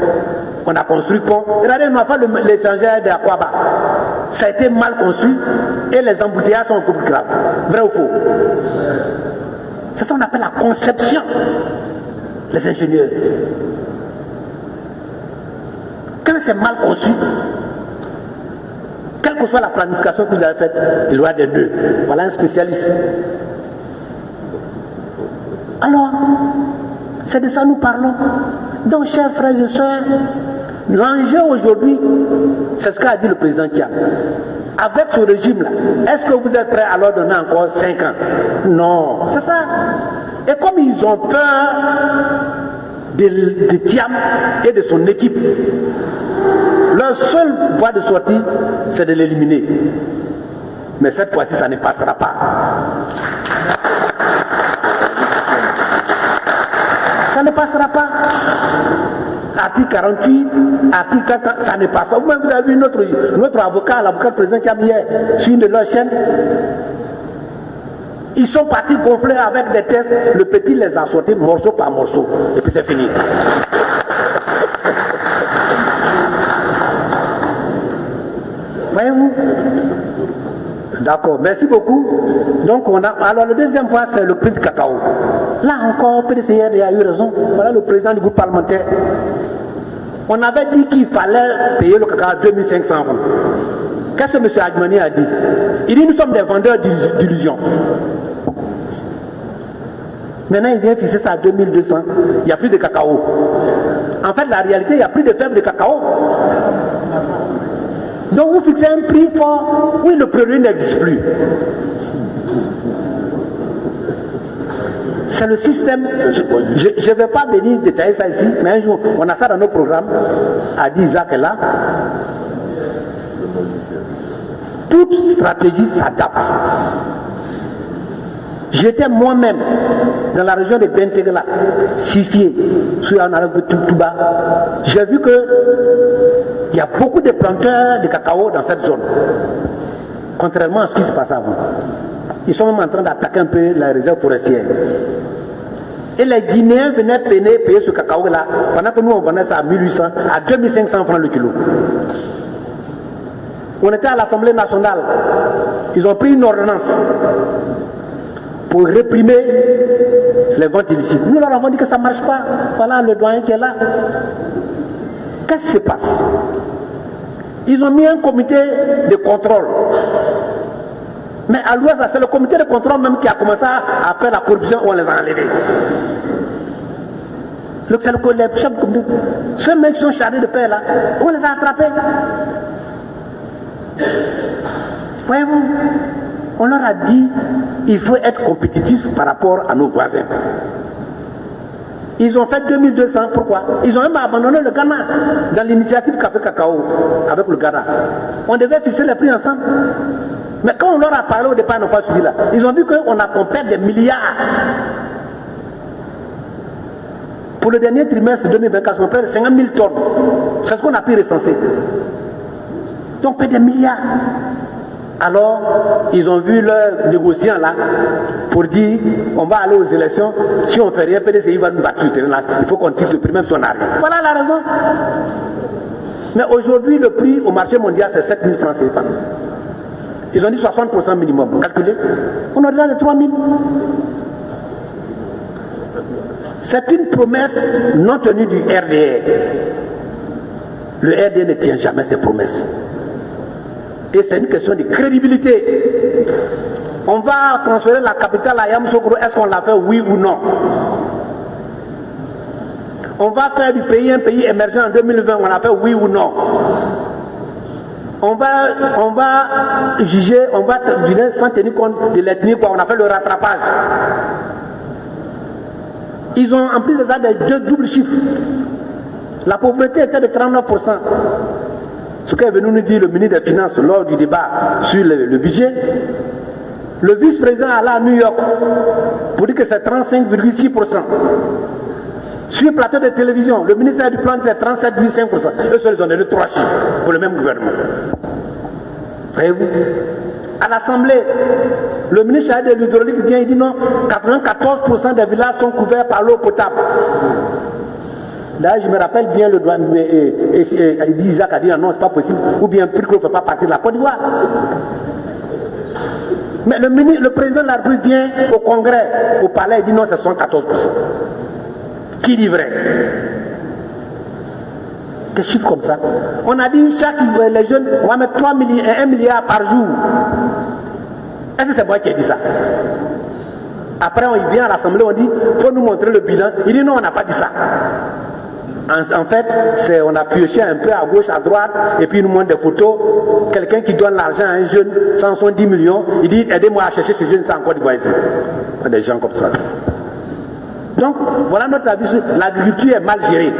on a construit pont. Regardez, on a fait l'échangeur de Akwaba. Ça a été mal conçu et les embouteillages sont beaucoup plus graves. Vrai ou faux? C'est ça qu'on appelle la conception. Les ingénieurs. Quand c'est mal conçu, quelle que soit la planification que vous avez faite, il y aura des nœuds. Voilà un spécialiste. Alors, c'est de ça que nous parlons. Donc, chers frères et sœurs, l'enjeu aujourd'hui, c'est ce qu'a dit le président Thiam. Avec ce régime-là, est-ce que vous êtes prêts à leur donner encore 5 ans? Non, c'est ça. Et comme ils ont peur de Thiam et de son équipe, leur seule voie de sortie, c'est de l'éliminer. Mais cette fois-ci, ça ne passera pas. Ça ne passera pas. Article 48, article 40, ça ne passe pas. Vous-même, vous avez vu notre avocat, l'avocat du président Thiam hier, sur une de leurs chaînes. Ils sont partis gonfler avec des tests. Le petit les a sortis morceau par morceau. Et puis c'est fini. Voyez-vous? D'accord, merci beaucoup. Donc alors le deuxième point, c'est le prix du cacao. Là encore, PDCR a eu raison. Voilà le président du groupe parlementaire. On avait dit qu'il fallait payer le cacao à 2500 francs. Qu'est-ce que M. Adjmani a dit? Il dit nous sommes des vendeurs d'illusions. Maintenant, il vient fixer ça à 2200. Il n'y a plus de cacao. En fait, la réalité, il n'y a plus de fèves de cacao. Donc, vous fixez un prix fort. Oui, le produit n'existe plus. C'est le système. Je ne vais pas venir détailler ça ici, mais un jour, on a ça dans nos programmes, a dit Isaac là. Toute stratégie s'adapte. J'étais moi-même dans la région de Bentegala, Sifié, sur un arbre de Touba. J'ai vu qu'il y a beaucoup de planteurs de cacao dans cette zone. Contrairement à ce qui se passait avant. Ils sont même en train d'attaquer un peu la réserve forestière. Et les Guinéens venaient payer ce cacao-là, pendant que nous on vendait ça à 1800, à 2500 francs le kilo. On était à l'Assemblée nationale. Ils ont pris une ordonnance pour réprimer les ventes illicites. Nous leur avons dit que ça ne marche pas. Voilà le doyen qui est là. Qu'est-ce qui se passe? Ils ont mis un comité de contrôle. Mais à l'ouest, c'est le comité de contrôle même qui a commencé à faire la corruption où on les a enlevés. C'est le chef du comité. Ceux mecs qui sont chargés de faire là, on les a attrapés. Voyez-vous, on leur a dit il faut être compétitif par rapport à nos voisins. Ils ont fait 2200, pourquoi? Ils ont même abandonné le Ghana dans l'initiative Café Cacao avec le Ghana. On devait fixer les prix ensemble. Mais quand on leur a parlé au départ, ils n'ont pas suivi là. Ils ont vu qu'on perd des milliards. Pour le dernier trimestre 2024, on perd 50 000 tonnes. C'est ce qu'on a pu recenser. Donc, on perd des milliards. Alors, ils ont vu leurs négociants là pour dire on va aller aux élections. Si on ne fait rien, PDCI va nous battre. Il faut qu'on fixe le prix même si on n'a rien. Voilà la raison. Mais aujourd'hui, le prix au marché mondial, c'est 7 000 francs CFA. Ils ont dit 60% minimum. Calculez. On a déjà de 3 000. C'est une promesse non tenue du RDR. Le RDR ne tient jamais ses promesses. Et c'est une question de crédibilité. On va transférer la capitale à Yamoussoukro. Est-ce qu'on l'a fait, oui ou non? On va faire du pays un pays émergent en 2020. On l'a fait, oui ou non? On va juger, on va juger sans tenir compte de l'ethnie, quoi. On a fait le rattrapage. Ils ont en plus de ça deux doubles chiffres. La pauvreté était de 39%. Ce qu'est venu nous dire le ministre des Finances lors du débat sur le budget. Le vice-président allait à New York pour dire que c'est 35,6%. Sur le plateau de télévision, le ministère du Plan c'est 37,5%. Eux seuls ils ont donné 3 chiffres pour le même gouvernement. Voyez-vous? À l'Assemblée, le ministre chargé de l'hydraulique vient, il dit non, 94% des villages sont couverts par l'eau potable. Là, je me rappelle bien le doigt, il dit Isaac a dit non, c'est pas possible, ou bien Priclo ne peut pas partir de la Côte d'Ivoire. Mais le président de la République vient au Congrès, au palais, il dit non, c'est 114%. Qui dit vrai? Des chiffres comme ça. On a dit les jeunes, on va mettre 1 milliard par jour. Est-ce que c'est moi qui ai dit ça? Après, on vient à l'Assemblée, on dit, il faut nous montrer le bilan. Il dit non, on n'a pas dit ça. En fait, on a pioché un peu à gauche, à droite, et puis il nous montre des photos. Quelqu'un qui donne l'argent à un jeune, 170 millions, il dit aidez-moi à chercher ce jeune, c'est encore d'Ivoire ici. Des gens comme ça. Donc, voilà notre avis sur l'agriculture est mal gérée.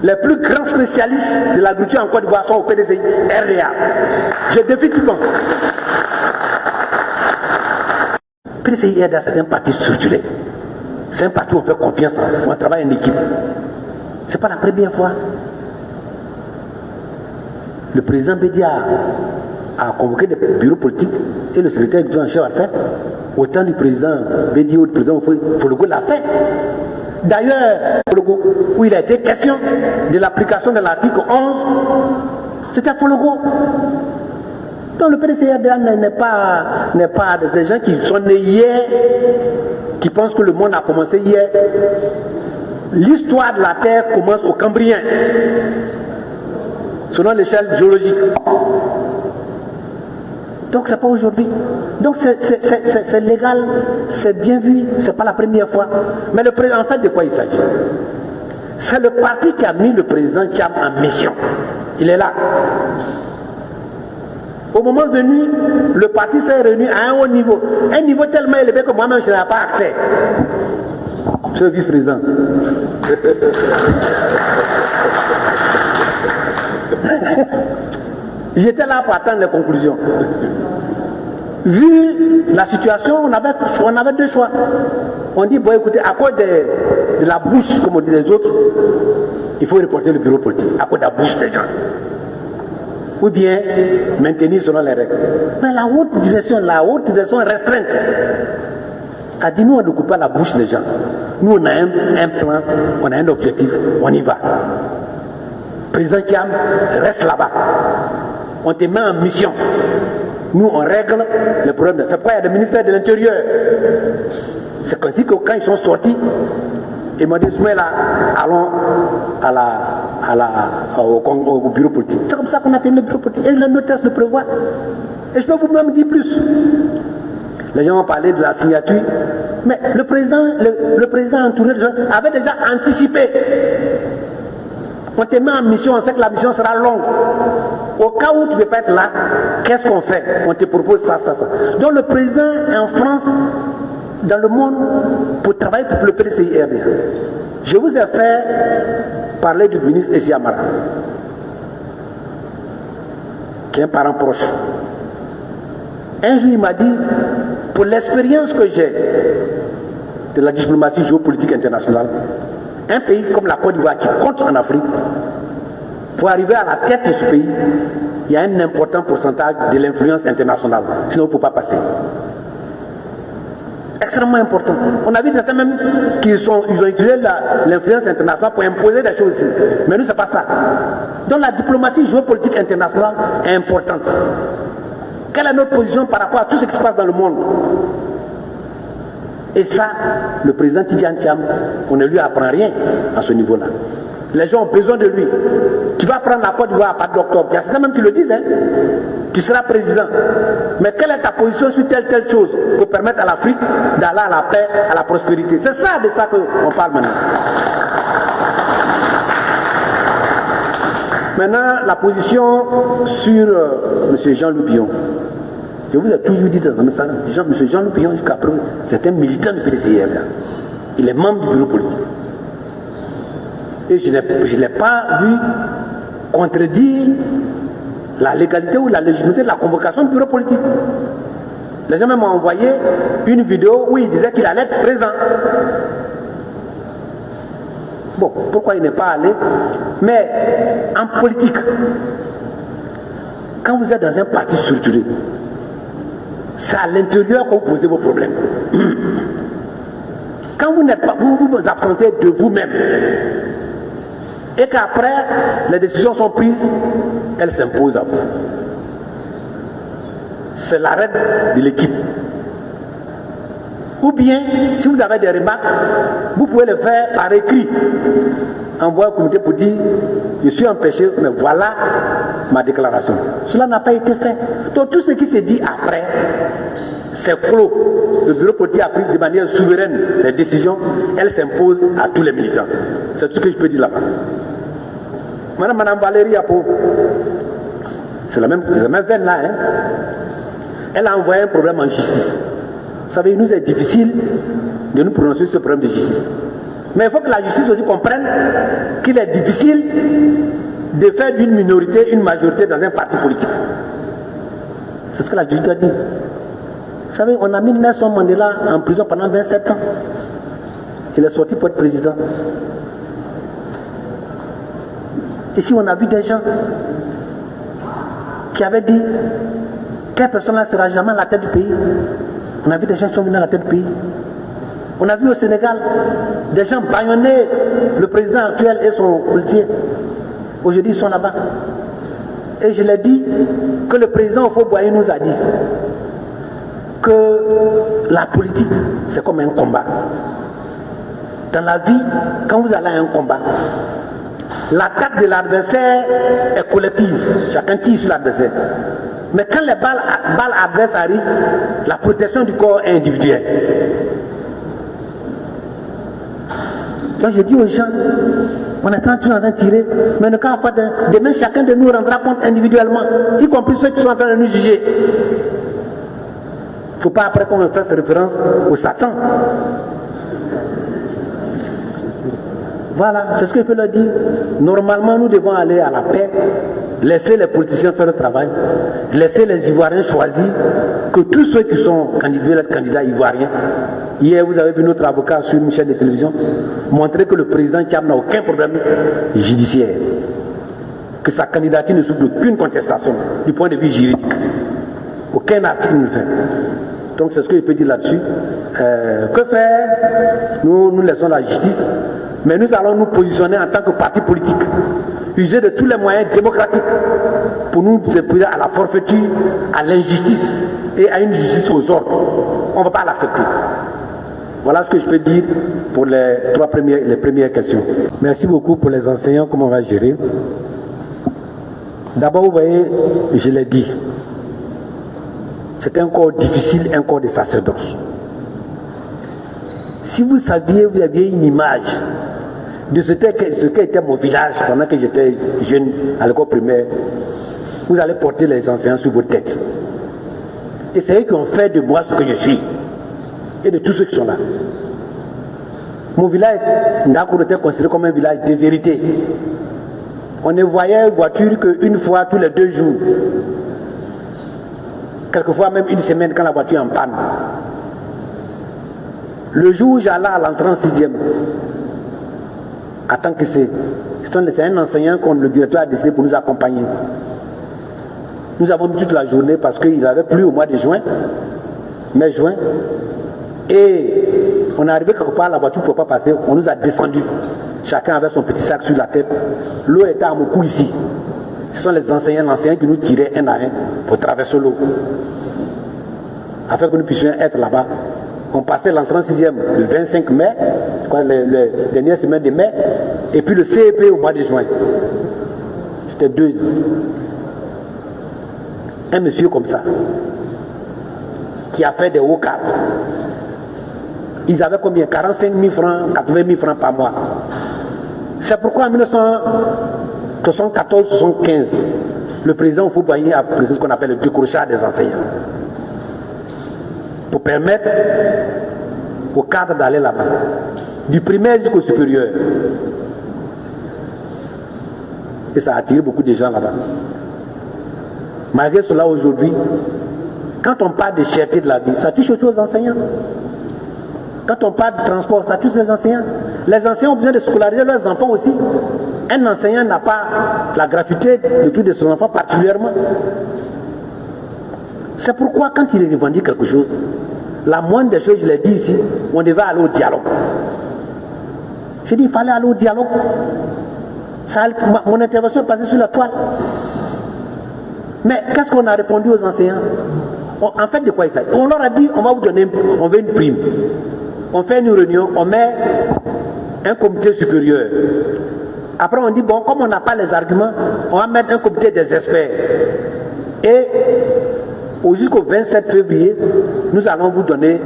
Les plus grands spécialistes de l'agriculture en Côte d'Ivoire sont au PDCI, RDA. Je défie tout le monde. PDCI RDA, c'est un parti structuré. C'est un parti où on fait confiance, on travaille en équipe. Ce n'est pas la première fois. Le président Bédia a convoqué des bureaux politiques et le secrétaire en chef a fait. Autant du président Bédia ou du président Fologo l'a fait. D'ailleurs, où il a été question de l'application de l'article 11, c'était Fologo. Donc le PDCRDA n'est pas des gens qui sont nés hier, qui pensent que le monde a commencé hier. L'histoire de la Terre commence au Cambrien, selon l'échelle géologique. Donc c'est pas aujourd'hui. Donc c'est légal, c'est bien vu, c'est pas la première fois. Mais le président, en fait, de quoi il s'agit? C'est le parti qui a mis le président Thiam en mission. Il est là. Au moment venu, le parti s'est réuni à un haut niveau. Un niveau tellement élevé que moi-même je n'avais pas accès. Monsieur le vice-président. J'étais là pour attendre les conclusions. Vu la situation, on avait deux choix. On dit, bon écoutez, à cause de la bouche, comme on dit les autres, il faut reporter le bureau politique, à cause de la bouche des gens. Ou bien maintenir selon les règles. Mais la haute direction restreinte a dit, nous on ne coupe pas la bouche des gens. Nous on a un plan, on a un objectif, on y va. Président Thiam, reste là-bas. On te met en mission. Nous, on règle les problèmes. C'est pourquoi il y a le ministère de l'Intérieur. C'est comme si que quand ils sont sortis, ils m'ont dit, là, allons au bureau politique. C'est comme ça qu'on a tenu le bureau politique. Et le notaire le prévoit. Et je peux vous même dire plus. Les gens ont parlé de la signature. Mais le président entouré de gens avait déjà anticipé. On te met en mission, on sait que la mission sera longue. Au cas où tu ne peux pas être là, qu'est-ce qu'on fait? On te propose ça. Donc le président est en France, dans le monde, pour travailler pour le PDCI-RDA. Je vous ai fait parler du ministre Essi Amara, qui est un parent proche. Un jour, il m'a dit, pour l'expérience que j'ai de la diplomatie géopolitique internationale, un pays comme la Côte d'Ivoire qui compte en Afrique, pour arriver à la tête de ce pays, il y a un important pourcentage de l'influence internationale. Sinon, on ne peut pas passer. Extrêmement important. On a vu certains même qui ils ont utilisé l'influence internationale pour imposer des choses ici. Mais nous, ce n'est pas ça. Donc la diplomatie géopolitique internationale est importante. Quelle est notre position par rapport à tout ce qui se passe dans le monde? Et ça, le président Tidjane Thiam, on ne lui apprend rien à ce niveau-là. Les gens ont besoin de lui. Tu vas prendre la Côte d'Ivoire à partir d'octobre. Il y a certains même qui le disent, hein. Tu seras président. Mais quelle est ta position sur telle chose pour permettre à l'Afrique d'aller à la paix, à la prospérité? C'est ça de ça qu'on parle maintenant. Maintenant, la position sur M. Jean-Louis Billon. Je vous ai toujours dit dans un message, M. Jean-Louis Billon, jusqu'à présent, c'est un militant du PDCI-RDA. Il est membre du bureau politique. Et je ne l'ai pas vu contredire la légalité ou la légitimité de la convocation du bureau politique. Les gens m'ont envoyé une vidéo où il disait qu'il allait être présent. Bon, pourquoi il n'est pas allé? Mais en politique, quand vous êtes dans un parti structuré, C'est à l'intérieur qu'on pose vos problèmes. Quand vous n'êtes pas, vous vous absentez de vous-même. Et qu'après, les décisions sont prises, elles s'imposent à vous. C'est l'arrêt de l'équipe. Ou bien, si vous avez des remarques, vous pouvez le faire par écrit. Envoyer au comité pour dire, je suis empêché, mais voilà ma déclaration. Cela n'a pas été fait. Donc tout ce qui se dit après, c'est clos. Le bureau politique a pris de manière souveraine les décisions, elles s'imposent à tous les militants. C'est tout ce que je peux dire là-bas. Madame Valérie Apo, c'est la même veine là, hein. Elle a envoyé un problème en justice. Vous savez, il nous est difficile de nous prononcer sur ce problème de justice. Mais il faut que la justice aussi comprenne qu'il est difficile de faire d'une minorité une majorité dans un parti politique. C'est ce que la justice a dit. Vous savez, on a mis Nelson Mandela en prison pendant 27 ans. Il est sorti pour être président. Ici, on a vu des gens qui avaient dit quelle personne ne sera jamais à la tête du pays. On a vu des gens qui sont venus à la tête du pays. On a vu au Sénégal des gens bâillonner le président actuel et son policier. Aujourd'hui, ils sont là-bas. Et je l'ai dit que le président Houphouët-Boigny nous a dit que la politique, c'est comme un combat. Dans la vie, quand vous allez à un combat, l'attaque de l'adversaire est collective. Chacun tire sur l'adversaire. Mais quand les balles adverses arrivent, la protection du corps est individuelle. Donc je dis aux gens, on est en train de tirer, mais ne quand demain chacun de nous rendra compte individuellement, y compris ceux qui sont en train de nous juger. Il ne faut pas après qu'on fasse référence au Satan. Voilà, c'est ce que je peux leur dire. Normalement, nous devons aller à la paix, laisser les politiciens faire le travail, laisser les Ivoiriens choisir, que tous ceux qui sont candidats ivoiriens. Hier, vous avez vu notre avocat sur une chaîne de télévision montrer que le président Thiam n'a aucun problème judiciaire, que sa candidature ne souffre d'aucune contestation du point de vue juridique. Aucun article ne le fait. Donc c'est ce que je peux dire là-dessus. Que faire? Nous laissons la justice, mais nous allons nous positionner en tant que parti politique, user de tous les moyens démocratiques pour nous opposer à la forfaiture, à l'injustice et à une justice aux ordres. On ne va pas l'accepter. Voilà ce que je peux dire pour les premières questions. Merci beaucoup pour les enseignants, comment on va gérer. D'abord, vous voyez, je l'ai dit, c'est un corps difficile, un corps de sacerdoce. Si vous saviez, vous aviez une image de ce qu'était mon village pendant que j'étais jeune à l'école primaire, vous allez porter les enseignants sur vos têtes. Et c'est eux qui ont fait de moi ce que je suis. Et de tous ceux qui sont là. Mon village, Ndakoro, était considéré comme un village déshérité. On ne voyait une voiture qu'une fois tous les 2 jours. Quelquefois même une semaine quand la voiture est en panne. Le jour où j'allais à l'entrée en 6e, en tant que c'est un enseignant que le directeur a décidé pour nous accompagner. Nous avons mis toute la journée parce qu'il n'avait plus au mois de juin, mai-juin. Et on est arrivé quelque part, la voiture ne pouvait pas passer, on nous a descendu. Chacun avait son petit sac sur la tête. L'eau était à mon cou ici. Ce sont les enseignants qui nous tiraient un à un pour traverser l'eau. Afin que nous puissions être là-bas. On passait l'entrée en 6e le 25 mai, je crois les dernières semaines de mai, et puis le CEP au mois de juin. C'était 2. Un monsieur comme ça, qui a fait des hauts cadres. Ils avaient combien? 45 000 francs, 80 000 francs par mois. C'est pourquoi en 1974-75, le président Houphouët-Boigny a précisé ce qu'on appelle le décrochage des enseignants. Pour permettre aux cadres d'aller là-bas, du primaire jusqu'au supérieur. Et ça a attiré beaucoup de gens là-bas. Malgré cela, aujourd'hui, quand on parle de cherté de la vie, ça touche aussi aux enseignants. Quand on parle de transport, ça touche les enseignants. Les enseignants ont besoin de scolariser leurs enfants aussi. Un enseignant n'a pas la gratuité de tous de ses enfants particulièrement. C'est pourquoi quand il revendique quelque chose, la moindre des choses, je l'ai dit ici, on devait aller au dialogue. J'ai dit il fallait aller au dialogue. Mon intervention est passée sur la toile. Mais qu'est-ce qu'on a répondu aux enseignants? En fait, de quoi il s'agit? On leur a dit, on va vous donner, on veut une prime. On fait une réunion, on met un comité supérieur. Après, on dit, bon, comme on n'a pas les arguments, on va mettre un comité des experts. Et jusqu'au 27 février, nous allons vous donner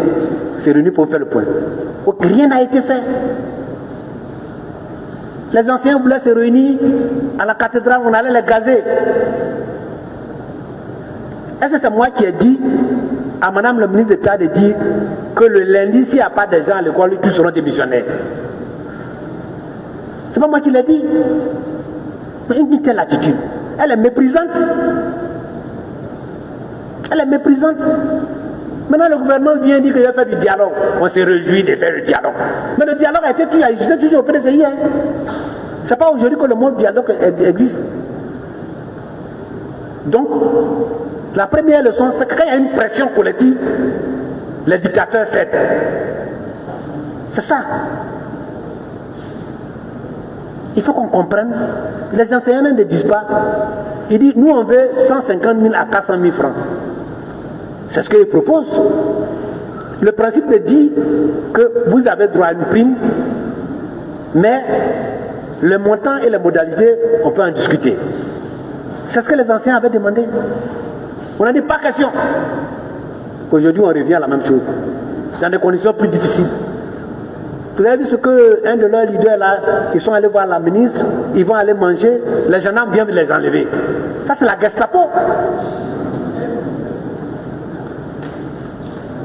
ces réunions pour faire le point. Donc, rien n'a été fait. Les enseignants voulaient se réunir à la cathédrale, on allait les gazer. Est-ce que c'est moi qui ai dit à madame le ministre d'État de dire que le lundi, s'il n'y a pas de gens à l'école, tous seront démissionnaires? C'est pas moi qui l'ai dit. Mais une telle attitude, elle est méprisante. Elle est méprisante. Maintenant, le gouvernement vient dire qu'il va faire du dialogue. On se réjouit de faire le dialogue. Mais le dialogue a été toujours au PDCI. Hein. Ce n'est pas aujourd'hui que le mot dialogue existe. Donc, la première leçon, c'est que quand il y a une pression collective, les dictateurs cèdent. C'est ça. Il faut qu'on comprenne. Les enseignants ne disent pas. Ils disent, nous on veut 150 000 à 400 000 francs. C'est ce qu'ils proposent. Le principe dit que vous avez droit à une prime, mais le montant et les modalités, on peut en discuter. C'est ce que les anciens avaient demandé. On n'a dit pas question. Aujourd'hui, on revient à la même chose, dans des conditions plus difficiles. Vous avez vu ce qu'un de leurs leaders là, qui sont allés voir la ministre, ils vont aller manger, les gendarmes viennent les enlever. Ça, c'est la Gestapo.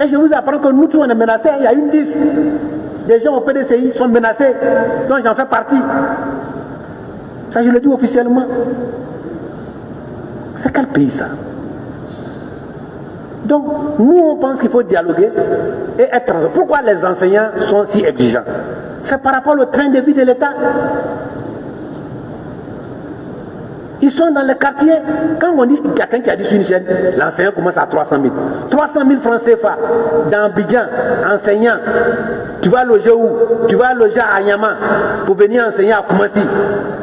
Et je vous apprends que nous tous on est menacés, il y a une liste. Des gens au PDCI sont menacés, donc j'en fais partie. Ça, je le dis officiellement. C'est quel pays ça? Donc, nous on pense qu'il faut dialoguer et être transparent. Pourquoi les enseignants sont si exigeants? C'est par rapport au train de vie de l'État. Ils sont dans les quartiers. Quand on dit quelqu'un qui a dit sur une chaîne, l'enseignant commence à 300 000. 300 000 francs CFA dans Abidjan, enseignant. Tu vas loger où? Tu vas loger à Anyama pour venir enseigner à Koumassi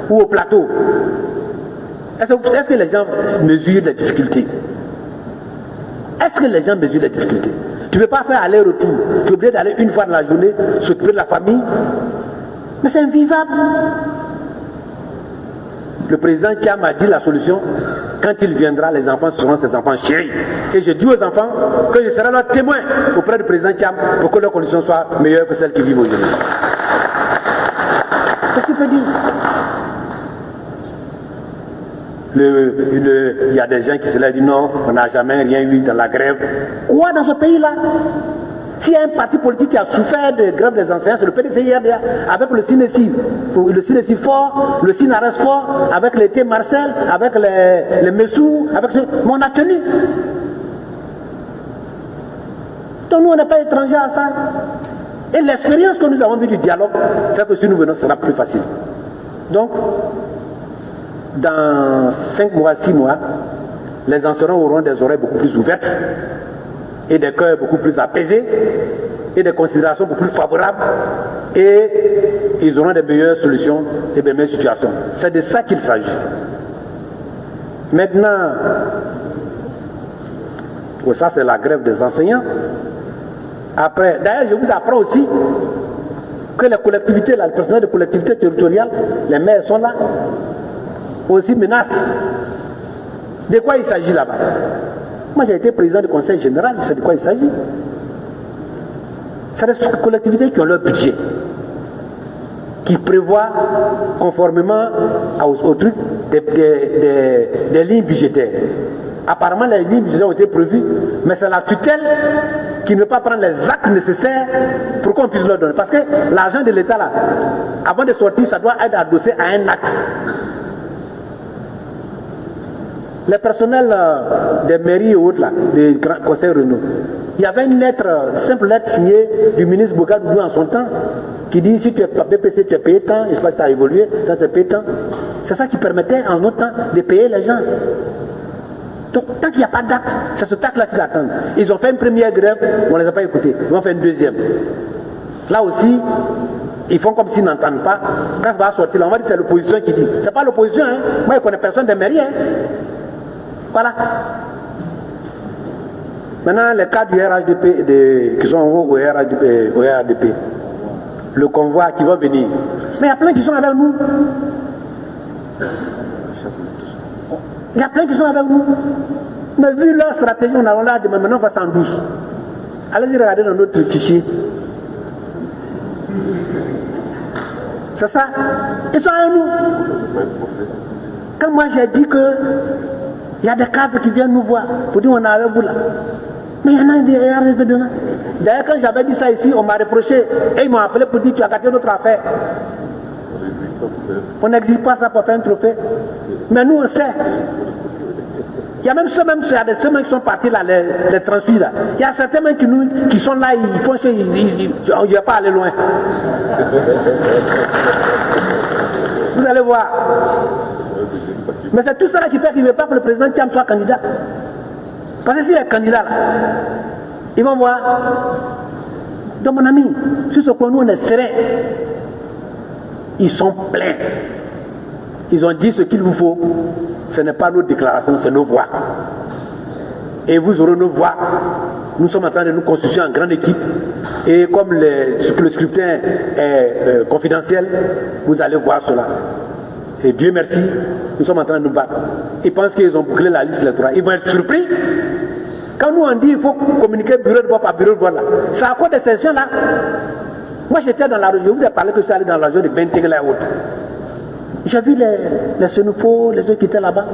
ou au plateau. Est-ce que les gens mesurent les difficultés? Est-ce que les gens mesurent les difficultés? Tu ne peux pas faire aller-retour. Tu es obligé d'aller une fois dans la journée, s'occuper de la famille. Mais c'est invivable. Le président Thiam a dit la solution. Quand il viendra, les enfants seront ses enfants chéris. Et je dis aux enfants que je serai leur témoin auprès du président Thiam pour que leurs conditions soient meilleures que celles qui vivent aujourd'hui. Qu'est-ce que tu peux dire? Il y a des gens qui se lèvent et disent non, on n'a jamais rien eu dans la grève. Quoi dans ce pays-là? S'il y a un parti politique qui a souffert de grève des enseignants, c'est le PDCI avec le CINESI fort, le CINARES fort, avec les T Marcel, avec les Messou, avec ce... Mais on a tenu. Donc nous, on n'est pas étrangers à ça. Et l'expérience que nous avons vue du dialogue fait que si nous venons, ce sera plus facile. Donc, dans 5 mois, 6 mois, les enseignants auront des oreilles beaucoup plus ouvertes et des cœurs beaucoup plus apaisés et des considérations beaucoup plus favorables et ils auront des meilleures solutions et des meilleures situations. C'est de ça qu'il s'agit. Maintenant, ça c'est la grève des enseignants. Après, d'ailleurs, je vous apprends aussi que les collectivités, le personnel de collectivités territoriales, les maires sont là, aussi menacent. De quoi il s'agit là-bas? Moi j'ai été président du conseil général, je sais de quoi il s'agit. C'est des collectivités qui ont leur budget, qui prévoient conformément au truc des lignes budgétaires. Apparemment les lignes budgétaires ont été prévues, mais c'est la tutelle qui ne veut pas prendre les actes nécessaires pour qu'on puisse leur donner. Parce que l'argent de l'État là, avant de sortir, ça doit être adossé à un acte. Les personnels des mairies et autres, là, des grands conseils Renault, il y avait une lettre, simple lettre signée du ministre Bogadoudou en son temps, qui dit si tu es BPC, tu es payé tant, je ne sais pas si ça a évolué, tu es payé tant. C'est ça qui permettait en autre temps de payer les gens. Donc, tant qu'il n'y a pas d'acte, c'est ce acte-là qu'ils attendent. Ils ont fait une première grève, on ne les a pas écoutés. Ils vont faire une deuxième. Là aussi, ils font comme s'ils n'entendent pas. Quand ça va sortir, là, on va dire que c'est l'opposition qui dit. Ce n'est pas l'opposition, hein. Moi, je ne connais personne des mairies. Hein. Voilà. Maintenant, les cas du RHDP, qui sont au RHDP, le convoi qui va venir. Mais il y a plein qui sont avec nous. Il y a plein qui sont avec nous. Mais vu leur stratégie, on a dit, maintenant on va s'en douce. Allez-y regarder dans notre fichier. C'est ça. Ils sont avec nous. Quand moi j'ai dit que il y a des cadres qui viennent nous voir pour dire on est avec vous là. Mais il y en a des RHDP dedans. D'ailleurs, quand j'avais dit ça ici, on m'a reproché. Et ils m'ont appelé pour dire tu as gâté notre affaire. On n'exige pas ça pour faire un trophée. Mais nous, on sait. Il y a même ceux qui sont partis là, les transfuges là. Il y a certains même qui sont là, ils font chier, on ne va pas aller loin. Vous allez voir. Mais c'est tout ça là qui fait qu'il ne veut pas que le président Thiam soit candidat. Parce que s'il est candidat là, ils vont voir. Donc mon ami, sur ce point nous on est serein. Ils sont pleins. Ils ont dit ce qu'il vous faut. Ce n'est pas nos déclarations, c'est nos voix. Et vous aurez nos voix. Nous sommes en train de nous constituer en grande équipe. Et comme le scrutin est confidentiel, vous allez voir cela. Et Dieu merci, nous sommes en train de nous battre. Ils pensent qu'ils ont bouclé la liste électorale. Ils vont être surpris. Quand nous on dit qu'il faut communiquer bureau de vote par bureau de vote là, c'est à cause de ces gens-là. Moi j'étais dans la région, je vous ai parlé que je suis allé dans la région de Bentegla et autres. J'ai vu les Sénoufos, les autres qui étaient là-bas.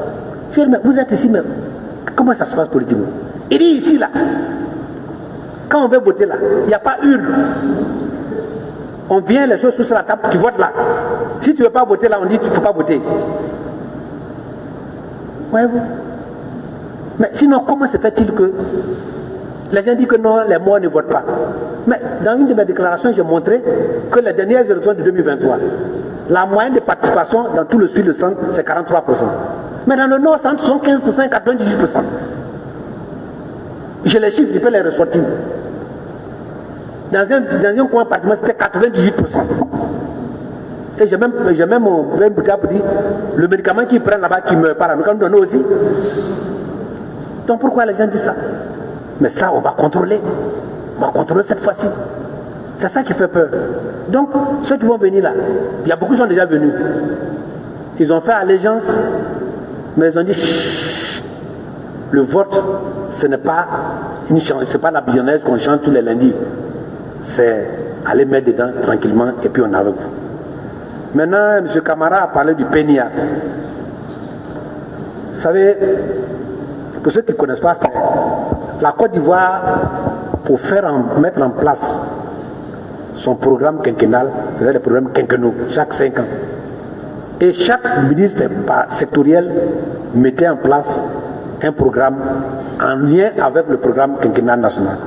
Je dis, mais vous êtes ici, mais comment ça se passe politiquement? Il dit ici là, quand on veut voter là, il n'y a pas urne. On vient les choses sur la table, tu votes là. Si tu ne veux pas voter là, on dit tu ne peux pas voter. Voyez-vous? Mais sinon, comment se fait-il que les gens disent que non, les morts ne votent pas? Mais dans une de mes déclarations, j'ai montré que les dernières élections de 2023, la moyenne de participation dans tout le sud, le centre, c'est 43%. Mais dans le nord, centre, sont 15%, 98%. Je les chiffre, je peux les ressortir. Dans un coin appartement, c'était 98%. Et j'ai même un bouteille pour dire, le médicament qu'ils prennent là-bas, qui ne meurt pas là, nous allons donner aussi. Donc pourquoi les gens disent ça? Mais ça, on va contrôler. On va contrôler cette fois-ci. C'est ça qui fait peur. Donc, ceux qui vont venir là, il y a beaucoup qui sont déjà venus. Ils ont fait allégeance, mais ils ont dit, chut, le vote, ce n'est pas une chanson, c'est pas la billonnaise qu'on chante tous les lundis. C'est aller mettre dedans tranquillement et puis on est avec vous. Maintenant, M. Camara a parlé du PNIA. Vous savez, pour ceux qui ne connaissent pas, la Côte d'Ivoire, pour mettre en place son programme quinquennal, faisait des programmes quinquennaux chaque 5 ans. Et chaque ministre sectoriel mettait en place un programme en lien avec le programme quinquennal national.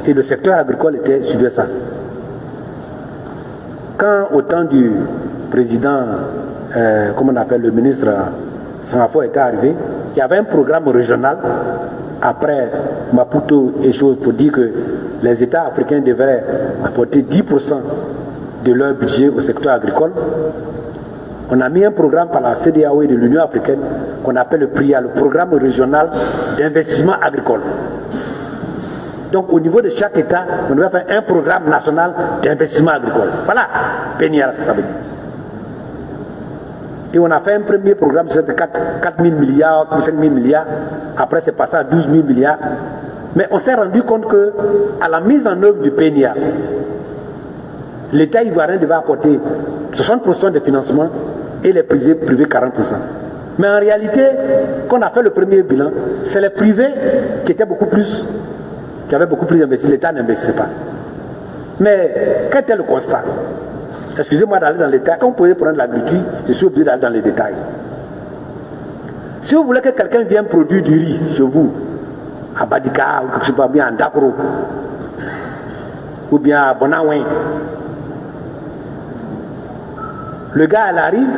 Et le secteur agricole était suivi ça. Quand au temps du président, comment on appelle, le ministre Sangafo était arrivé, il y avait un programme régional après Maputo et choses pour dire que les États africains devraient apporter 10% de leur budget au secteur agricole. On a mis un programme par la CEDEAO et de l'Union africaine qu'on appelle le PRIA, le programme régional d'investissement agricole. Donc au niveau de chaque État, on devait faire un programme national d'investissement agricole. Voilà, PNIA, ça veut dire. Et on a fait un premier programme, c'était 4 000 milliards, 5 000 milliards. Après, c'est passé à 12 000 milliards. Mais on s'est rendu compte qu'à la mise en œuvre du PNIA, l'État ivoirien devait apporter 60% de financement et les privés 40%. Mais en réalité, quand on a fait le premier bilan, c'est les privés qui avaient beaucoup plus investi. L'État n'investissait pas. Mais quel était le constat? Excusez-moi d'aller dans les détails. Quand vous pouvez prendre l'agriculture, je suis obligé d'aller dans les détails. Si vous voulez que quelqu'un vienne produire du riz chez vous, à Badika, ou quelque chose bien à Dakoro, ou bien à Bonaouin, le gars, il arrive,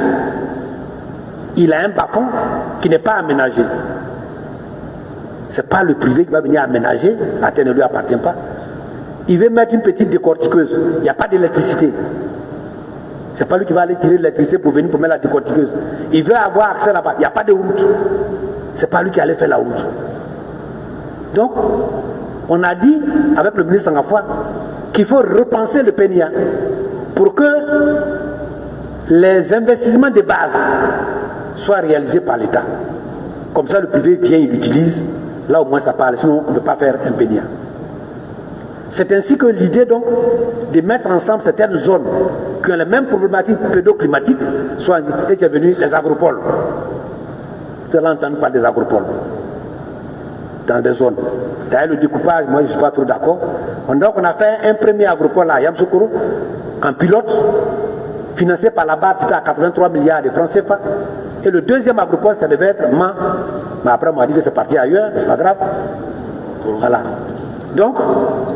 il a un bas-fond qui n'est pas aménagé. Ce n'est pas le privé qui va venir aménager, la terre ne lui appartient pas. Il veut mettre une petite décortiqueuse, il n'y a pas d'électricité. Ce n'est pas lui qui va aller tirer l'électricité pour venir pour mettre la décortiqueuse. Il veut avoir accès là-bas, il n'y a pas de route. Ce n'est pas lui qui allait faire la route. Donc, on a dit avec le ministre Sangafoua qu'il faut repenser le PNIA pour que les investissements de base soient réalisés par l'État. Comme ça, le privé vient, il l'utilise. Là, au moins, ça parle. Sinon, on ne peut pas faire un PNIA. C'est ainsi que l'idée, donc, de mettre ensemble certaines zones qui ont les mêmes problématiques pédoclimatiques, soit et qui est venu les agropoles. Vous allez entendre parler des agropoles dans des zones. D'ailleurs, le découpage, moi, je ne suis pas trop d'accord. Donc, on a fait un premier agropole à Yamsoukro, en pilote, financé par la BAD, c'était à 83 milliards de francs CFA. Et le deuxième agropole, ça devait être MAN. Mais après, on m'a dit que c'est parti ailleurs, c'est pas grave. Voilà. Donc,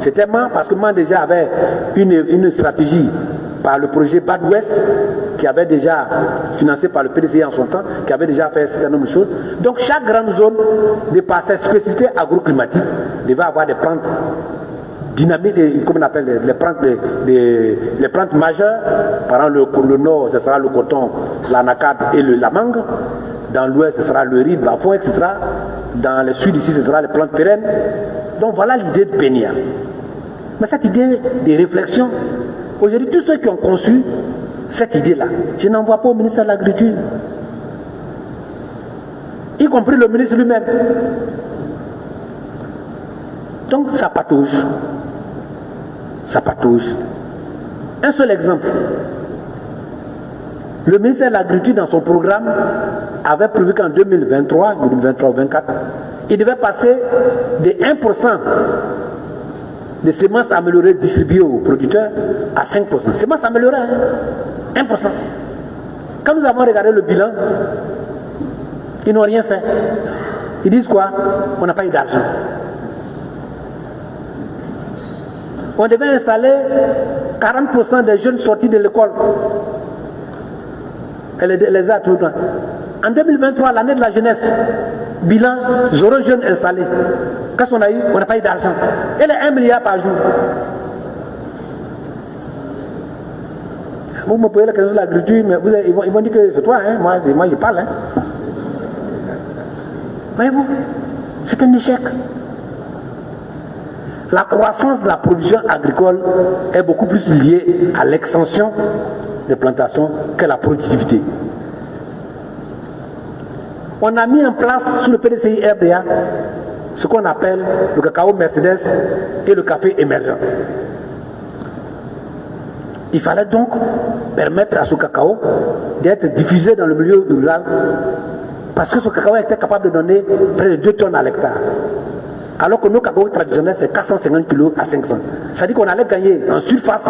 c'était MAN parce que MAN déjà avait une stratégie par le projet BAD-Ouest, qui avait déjà financé par le PDCI en son temps, qui avait déjà fait un certain nombre de choses. Donc, chaque grande zone, de par sa spécificité agroclimatique, devait avoir des plantes dynamiques, comme on appelle les plantes majeures. Par exemple, le nord, ce sera le coton, l'anacate et la mangue. Dans l'ouest, ce sera le riz, le bafon, etc. Dans le sud, ici, ce sera les plantes pérennes. Donc, voilà l'idée de PNIA. Mais cette idée de réflexion, aujourd'hui, tous ceux qui ont conçu cette idée-là, je n'en vois pas au ministère de l'Agriculture, y compris le ministre lui-même. Donc, ça patauge. Ça patauge. Un seul exemple. Le ministère de l'Agriculture, dans son programme, avait prévu qu'en 2023 ou 2024, il devait passer de 1% de semences améliorées distribuées aux producteurs à 5%. Semences améliorées, hein? 1%. Quand nous avons regardé le bilan, ils n'ont rien fait. Ils disent quoi? On n'a pas eu d'argent. On devait installer 40% des jeunes sortis de l'école. Elle les a tout le temps. En 2023, l'année de la jeunesse, bilan, 0 jeunes installés. Qu'est-ce qu'on a eu? On n'a pas eu d'argent. Elle est 1 milliard par jour. Vous me posez la question de l'agriculture, mais ils vont dire que c'est toi, hein? Moi je parle. Hein? Voyez-vous, c'est un échec. La croissance de la production agricole est beaucoup plus liée à l'extension des plantations que la productivité. On a mis en place sous le PDCI RDA ce qu'on appelle le cacao Mercedes et le café émergent. Il fallait donc permettre à ce cacao d'être diffusé dans le milieu rural parce que ce cacao était capable de donner près de 2 tonnes à l'hectare. Alors que nos cacao traditionnels, c'est 450 kg à 500. Ça dit qu'on allait gagner en surface.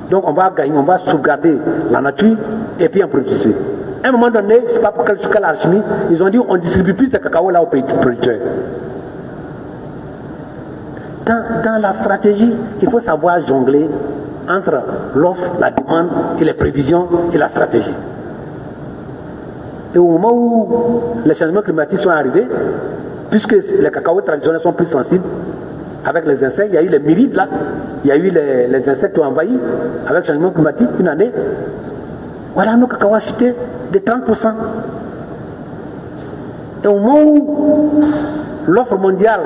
Donc on va gagner, on va sauvegarder la nature et puis en productivité. À un moment donné, je ne sais pas pour quelle alchimie, ils ont dit on ne distribue plus de cacao là aux pays producteurs. Dans la stratégie, il faut savoir jongler entre l'offre, la demande et les prévisions et la stratégie. Et au moment où les changements climatiques sont arrivés, puisque les cacao traditionnels sont plus sensibles avec les insectes, il y a eu les myrides là, il y a eu les insectes qui ont envahi avec le changement climatique une année. Voilà, nos cacao a chuté de 30%. Et au moment où l'offre mondiale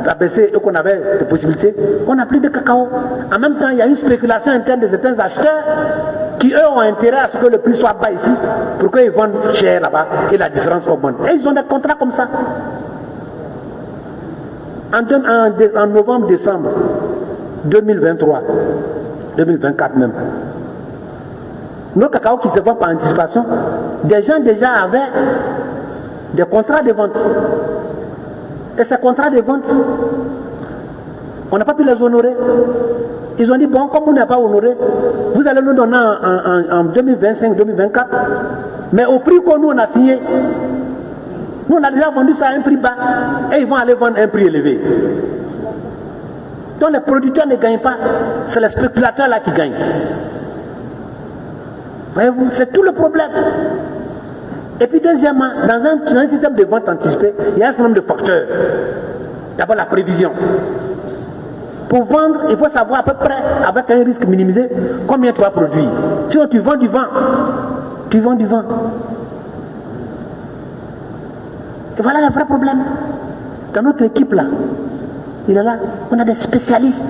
a baissé et qu'on avait des possibilités, on n'a plus de cacao. En même temps, il y a une spéculation interne de certains acheteurs qui, eux, ont intérêt à ce que le prix soit bas ici pour qu'ils vendent cher là-bas et la différence augmente. Et ils ont des contrats comme ça. En novembre-décembre 2023, 2024 même, nos cacao qui se vendent par anticipation, des gens déjà avaient des contrats de vente. Et ces contrats de vente, on n'a pas pu les honorer. Ils ont dit, bon, comme on n'a pas honoré, vous allez nous donner en 2025-2024, mais au prix que nous on a signé. Nous, on a déjà vendu ça à un prix bas et ils vont aller vendre à un prix élevé. Donc les producteurs ne gagnent pas, c'est les spéculateurs là qui gagnent. Voyez-vous, c'est tout le problème. Et puis deuxièmement, dans un système de vente anticipée, il y a un certain nombre de facteurs. D'abord la prévision. Pour vendre, il faut savoir à peu près, avec un risque minimisé, combien tu vas produire. Sinon tu vends du vent. Tu vends du vent. Et voilà le vrai problème. Dans notre équipe là, il est là, on a des spécialistes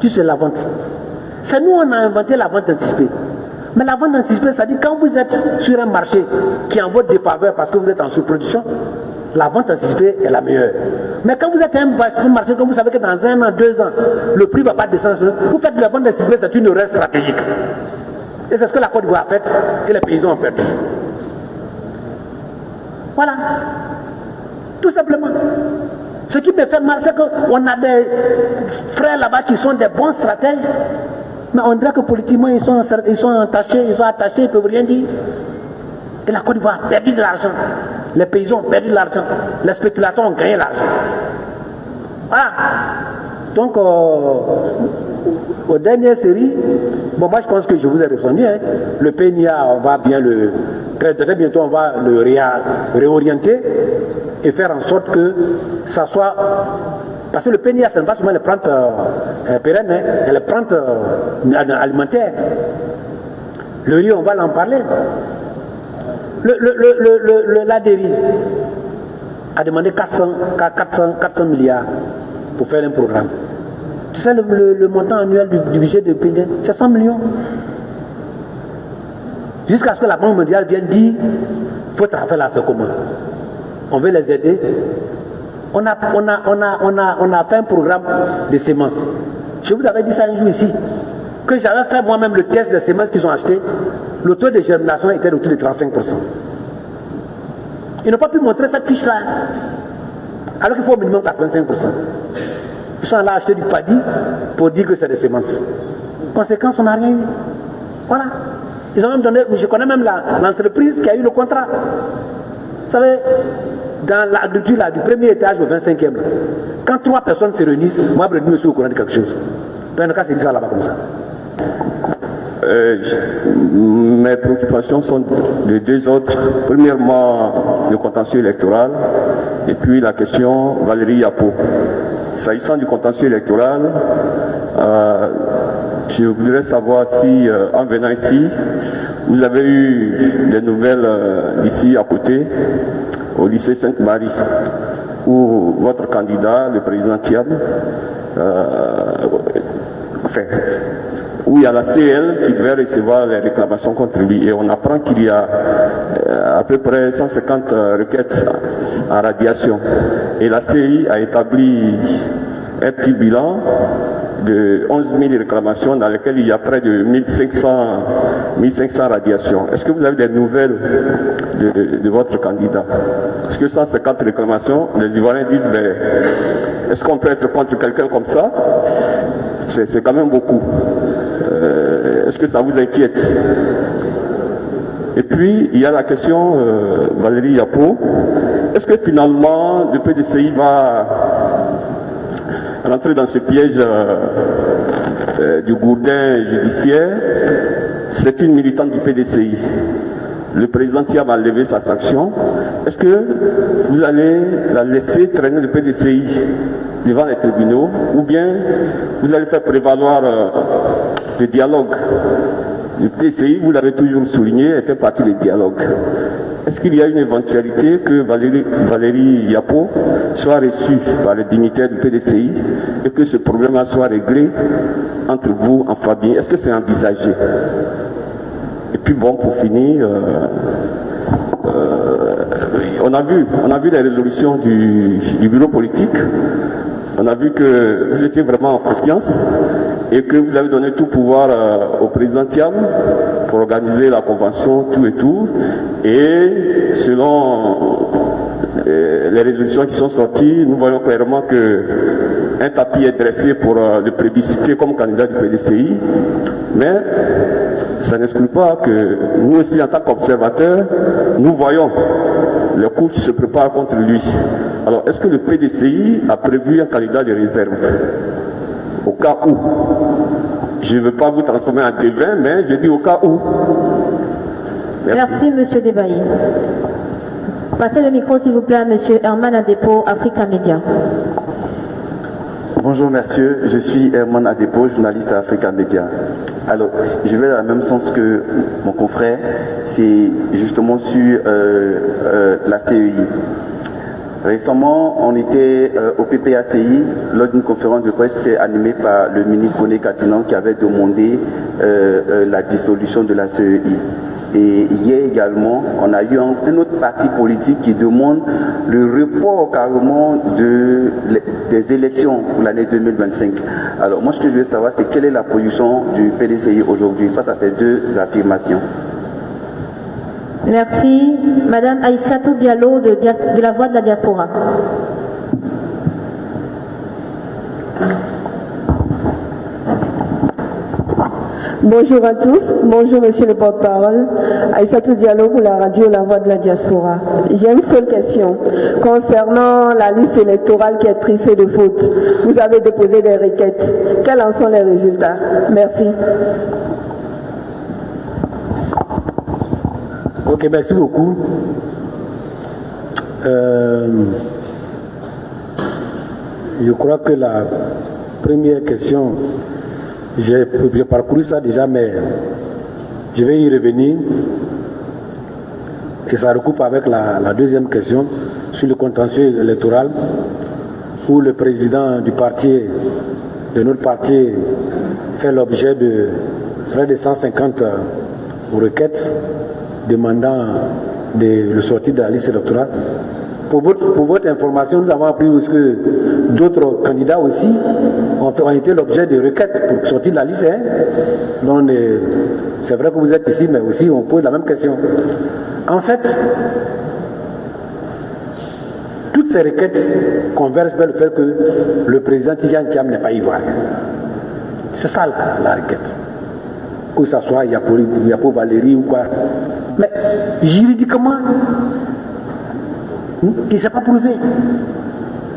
sur la vente. C'est nous on a inventé la vente anticipée. Mais la vente anticipée, ça dit quand vous êtes sur un marché qui est en votre défaveur parce que vous êtes en sous-production, la vente anticipée est la meilleure. Mais quand vous êtes un marché, comme vous savez que dans 1 an, 2 ans, le prix ne va pas descendre, vous faites de la vente anticipée, c'est une erreur stratégique. Et c'est ce que la Côte d'Ivoire a fait et les paysans ont perdu. Voilà. Tout simplement. Ce qui me fait mal, c'est qu'on a des frères là-bas qui sont des bons stratèges, mais on dirait que politiquement ils sont attachés, ils ne peuvent rien dire. Et la Côte d'Ivoire a perdu de l'argent. Les paysans ont perdu de l'argent. Les spéculateurs ont gagné l'argent. Voilà. Donc, aux dernières séries, bon, moi je pense que je vous ai répondu. Hein. Le PNIA, on va bien très bientôt, on va le réorienter et faire en sorte que ça soit. Parce que le PNIA, ce n'est pas seulement les plantes pérennes, hein, et les plantes alimentaires. Le riz, on va en parler. L'ADERI a demandé 400 milliards pour faire un programme. Tu sais, le montant annuel du budget de PNIA, c'est 100 millions. Jusqu'à ce que la Banque mondiale vienne dire il faut faire là, c'est comment. On veut les aider. On a fait un programme de semences. Je vous avais dit ça un jour ici, que j'avais fait moi-même le test des semences qu'ils ont achetées. Le taux de germination était autour de 35%. Ils n'ont pas pu montrer cette fiche-là, alors qu'il faut au minimum 85%. Ils sont allés acheter du paddy pour dire que c'est des semences. Conséquence, on n'a rien eu. Voilà. Ils ont même donné, je connais même l'entreprise qui a eu le contrat. Vous savez, dans l'agriculture du premier étage au 25e, quand 3 personnes se réunissent, moi, je suis au courant de quelque chose. En tout cas, c'est dit ça là-bas comme ça. Mes préoccupations sont de 2 autres. Premièrement, le contentieux électoral et puis la question Valérie Yapo. S'agissant du contentieux électoral, je voudrais savoir si, en venant ici, vous avez eu des nouvelles d'ici à côté, au lycée Sainte-Marie, où votre candidat, le président Thiam, où il y a la CL qui devait recevoir les réclamations contre lui. Et on apprend qu'il y a à peu près 150 requêtes en radiation. Et la CI a établi un petit bilan de 11 000 réclamations dans lesquelles il y a près de 1500 radiations. Est-ce que vous avez des nouvelles de votre candidat? Parce que 150 réclamations, les Ivoiriens disent, mais est-ce qu'on peut être contre quelqu'un comme ça? C'est quand même beaucoup. Est-ce que ça vous inquiète? Et puis, il y a la question, Valérie Yapo, est-ce que finalement, le PDCI va rentrer dans ce piège du gourdin judiciaire? C'est une militante du PDCI. Le président Thiam a levé sa sanction. Est-ce que vous allez la laisser traîner le PDCI devant les tribunaux, ou bien vous allez faire prévaloir le dialogue? Le PDCI, vous l'avez toujours souligné, était partie du dialogue. Est-ce qu'il y a une éventualité que Valérie Yapo soit reçue par les dignitaires du PDCI et que ce problème-là soit réglé entre vous en famille? Est-ce que c'est envisagé? Et puis bon, pour finir, on a vu les résolutions du bureau politique. On a vu que vous étiez vraiment en confiance et que vous avez donné tout pouvoir au président Thiam pour organiser la convention, tout et tout. Et selon les résolutions qui sont sorties, nous voyons clairement qu'un tapis est dressé pour le plébisciter comme candidat du PDCI. Mais ça n'exclut pas que nous aussi, en tant qu'observateurs, nous voyons le coup qui se prépare contre lui. Alors, est-ce que le PDCI a prévu un candidat de réserve? Au cas où, je ne veux pas vous transformer en devin, mais je dis au cas où. Merci, Monsieur Debailly. Passez le micro, s'il vous plaît, à Monsieur Herman Adepo, Africa Media. Bonjour, monsieur. Je suis Herman Adepo, journaliste à Africa Media. Alors, je vais dans le même sens que mon confrère. C'est justement sur la CEI. Récemment, on était au PPACI lors d'une conférence de presse animée par le ministre René Catinan qui avait demandé la dissolution de la CEI. Et hier également, on a eu un autre parti politique qui demande le report carrément des élections pour l'année 2025. Alors moi, ce que je veux savoir, c'est quelle est la position du PDCI aujourd'hui face à ces deux affirmations. Merci. Madame Aïssatou Diallo de la Voix de la Diaspora. Bonjour à tous, bonjour monsieur le porte-parole, Aïssatou Diallo pour la radio La Voix de la Diaspora. J'ai une seule question concernant la liste électorale qui est triffée de fautes. Vous avez déposé des requêtes. Quels en sont les résultats? Merci. Ok, merci beaucoup. Je crois que la première question, j'ai parcouru ça déjà, mais je vais y revenir. Et ça recoupe avec la deuxième question sur le contentieux électoral, où le président du parti, de notre parti, fait l'objet de près de 150 requêtes demandant le sortir de la liste électorale. Pour votre information, nous avons appris aussi que d'autres candidats aussi ont été l'objet de requêtes pour sortir de la liste. Donc, c'est vrai que vous êtes ici, mais aussi on pose la même question. En fait, toutes ces requêtes convergent vers le fait que le président Tidjane Thiam n'est pas ivoirien. C'est ça la requête. Que ce soit Yapo Valérie ou quoi. Mais juridiquement, il ne s'est pas prouvé.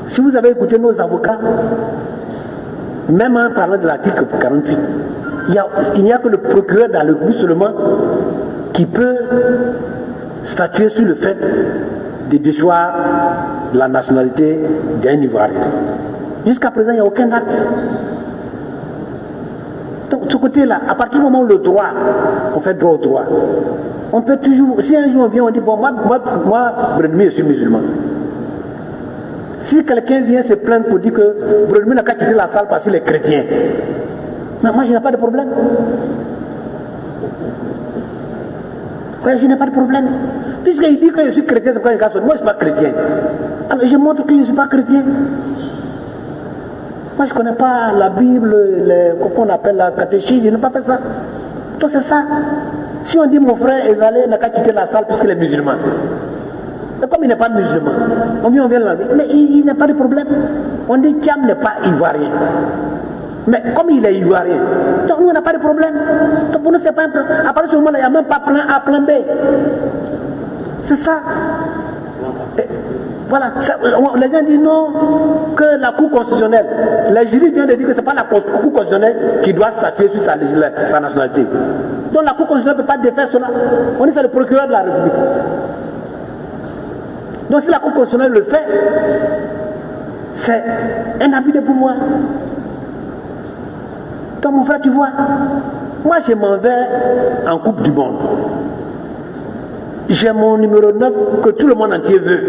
Si vous avez écouté nos avocats, même en parlant de l'article 48, il n'y a que le procureur dans le but seulement qui peut statuer sur le fait de déchoir la nationalité d'un Ivoirien. Jusqu'à présent, il n'y a aucun acte. Donc, de ce côté-là, à partir du moment où le droit, on fait droit au droit, on peut toujours, si un jour on vient, on dit, bon, moi, je suis musulman. Si quelqu'un vient se plaindre pour dire que Bredmi n'a qu'à quitter la salle parce qu'il est chrétien, mais moi, je n'ai pas de problème. Ouais, je n'ai pas de problème. Puisqu'il dit que je suis chrétien, c'est pourquoi il casse. Moi, je ne suis pas chrétien. Alors, je montre que je ne suis pas chrétien. Moi, je ne connais pas la Bible, qu'on appelle la catéchisme, je n'ai pas fait ça. Donc, c'est ça. Si on dit mon frère Ezalé n'a qu'à quitter la salle puisqu'il est musulman. Mais comme il n'est pas musulman, on vient là, mais il n'a pas de problème. On dit Thiam n'est pas ivoirien. Mais comme il est ivoirien, donc nous on n'a pas de problème. Donc pour nous c'est pas un problème. À partir de ce moment-là, il n'y a même pas plan A, plan B. C'est ça. Et voilà. Ça, les gens disent non, que la Cour constitutionnelle, les juristes viennent de dire que ce n'est pas la Cour constitutionnelle qui doit statuer sur sa nationalité. Donc la Cour constitutionnelle ne peut pas défaire cela. On dit que c'est le procureur de la République. Donc si la Cour constitutionnelle le fait, c'est un abus de pouvoir. Donc mon frère, tu vois, moi je m'en vais en Coupe du Monde. J'ai mon numéro 9 que tout le monde entier veut.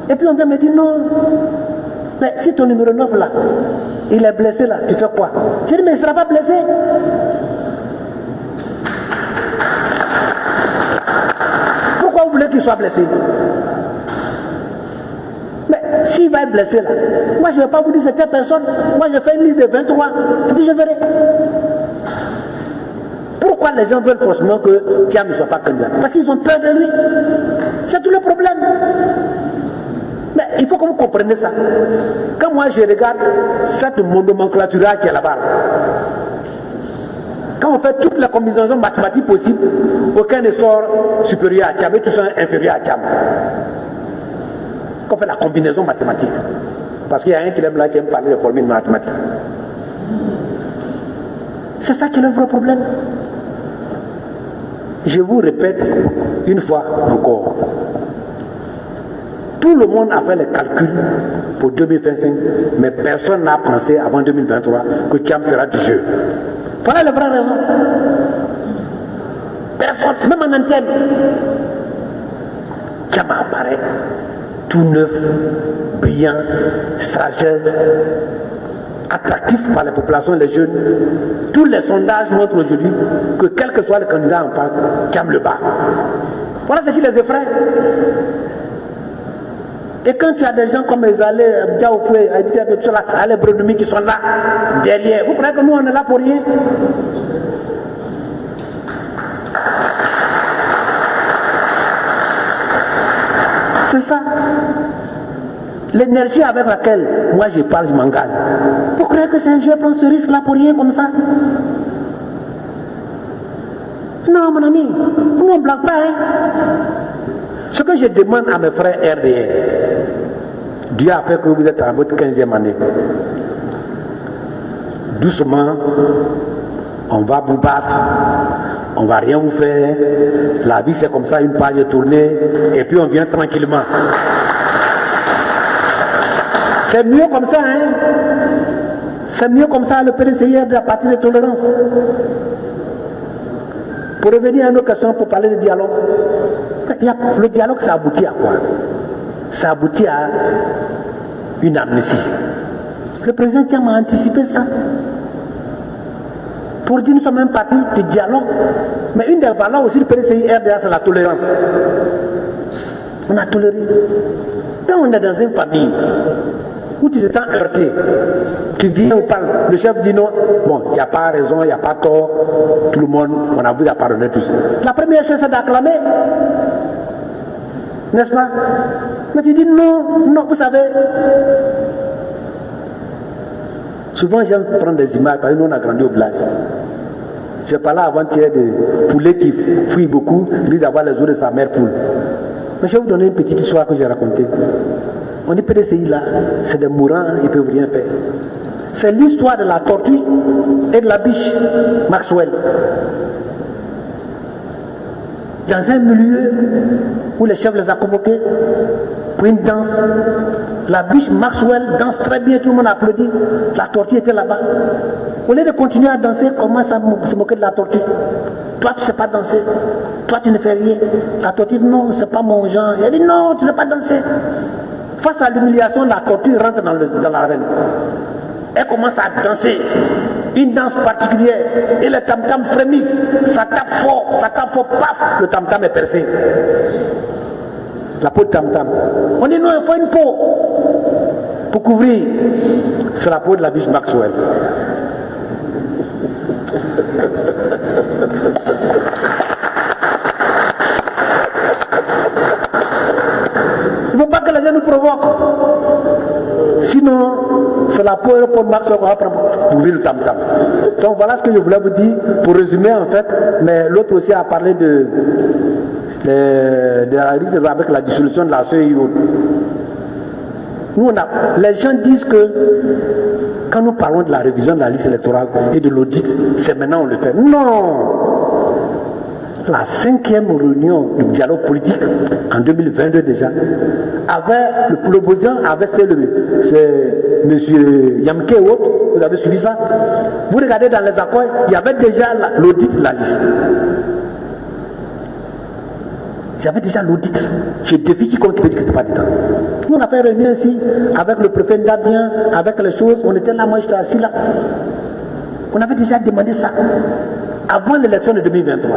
Et puis on vient me dire non. Mais si ton numéro 9 là, il est blessé là, tu fais quoi? Je dis mais il ne sera pas blessé. Pourquoi vous voulez qu'il soit blessé? Mais s'il va être blessé là, moi je ne vais pas vous dire c'était personne. Moi je fais une liste de 23, et puis je verrai. Pourquoi les gens veulent forcément que Thiam ne soit pas candidat? Parce qu'ils ont peur de lui. C'est tout le problème. Mais il faut que vous compreniez ça. Quand moi je regarde cette nomenclature qui est là-bas, quand on fait toutes les combinaisons mathématiques possibles, aucun ne sort supérieur à Thiam et tous sont inférieurs à Thiam. Quand on fait la combinaison mathématique. Parce qu'il y a un qui aime là qui aime parler de formules mathématiques. C'est ça qui est le vrai problème. Je vous répète une fois encore. Tout le monde a fait les calculs pour 2025, mais personne n'a pensé avant 2023 que Thiam sera du jeu. Voilà la vraie raison. Personne, même en antenne. Thiam apparaît tout neuf, brillant, stratège, attractif par la population, les jeunes. Tous les sondages montrent aujourd'hui que quel que soit le candidat en face, Thiam le bat. Voilà ce qui les effraie. Et quand tu as des gens comme Ezalé, Diaoufoué, les Brodoumi qui sont là, derrière, vous croyez que nous on est là pour rien? C'est ça. L'énergie avec laquelle moi je parle, je m'engage. Vous croyez que c'est un jeu à prendre ce risque-là pour rien comme ça? Non, mon ami, nous on ne blague pas. Hein? Ce que je demande à mes frères RDR, Dieu a fait que vous êtes à votre 15e année. Doucement, on va vous battre, on ne va rien vous faire. La vie c'est comme ça, une page est tournée, et puis on vient tranquillement. C'est mieux comme ça, hein? C'est mieux comme ça, le PDCI de la partie de tolérance. Pour revenir à nos questions, pour parler de dialogue, le dialogue, ça aboutit à quoi? Ça aboutit à une amnistie. Le président Thiam a anticipé ça. Pour dire nous sommes un parti de dialogue. Mais une des valeurs aussi du PDCI RDA, c'est la tolérance. On a toléré. Quand on est dans une famille où tu te sens heurté, tu viens ou parles, le chef dit non, bon, il n'y a pas raison, il n'y a pas tort, tout le monde, on a voulu pardonner tous. La première chose c'est d'acclamer, n'est-ce pas? Mais tu dis non, non, vous savez. Souvent j'aime prendre des images, parce que nous on a grandi au village. J'ai parlé avant-hier de poulet qui fuit beaucoup, il dit d'avoir les os de sa mère poule. Mais je vais vous donner une petite histoire que j'ai racontée. On dit PDCI là, c'est des mourants, ils ne peuvent rien faire. C'est l'histoire de la tortue et de la biche Maxwell. Dans un milieu où les chefs les a convoqués pour une danse, la biche Maxwell danse très bien, tout le monde applaudit. La tortue était là-bas. Au lieu de continuer à danser, commence à se moquer de la tortue. Toi, tu ne sais pas danser. Toi, tu ne fais rien. La tortue dit non, c'est pas mon genre. Elle dit non, tu ne sais pas danser. Face à l'humiliation, la tortue rentre dans l'arène. Elle commence à danser. Une danse particulière. Et les tam-tam frémissent. Ça tape fort, paf, le tam-tam est percé. La peau de tam-tam. On dit non, il faut une peau pour couvrir. C'est la peau de la biche Maxwell. Il ne faut pas que les gens nous provoquent. Sinon, c'est la peau de Maxwell qu'on va prendre pour couvrir le tam-tam. Donc voilà ce que je voulais vous dire pour résumer en fait. Mais l'autre aussi a parlé de la risque avec la dissolution de la CEIO. Nous, les gens disent que quand nous parlons de la révision de la liste électorale et de l'audit, c'est maintenant on le fait. Non! La 5e réunion du dialogue politique en 2022 déjà, l'opposition avait fait c'est M. Yamke et autres, vous avez suivi ça? Vous regardez dans les accords, il y avait déjà l'audit de la liste. Il y avait déjà l'audit. Je défie quiconque qui peut dire que ce n'est pas dedans. Nous on a fait une réunion ici avec le préfet Ndabien, avec les choses, on était là, moi j'étais assis là. On avait déjà demandé ça avant l'élection de 2023.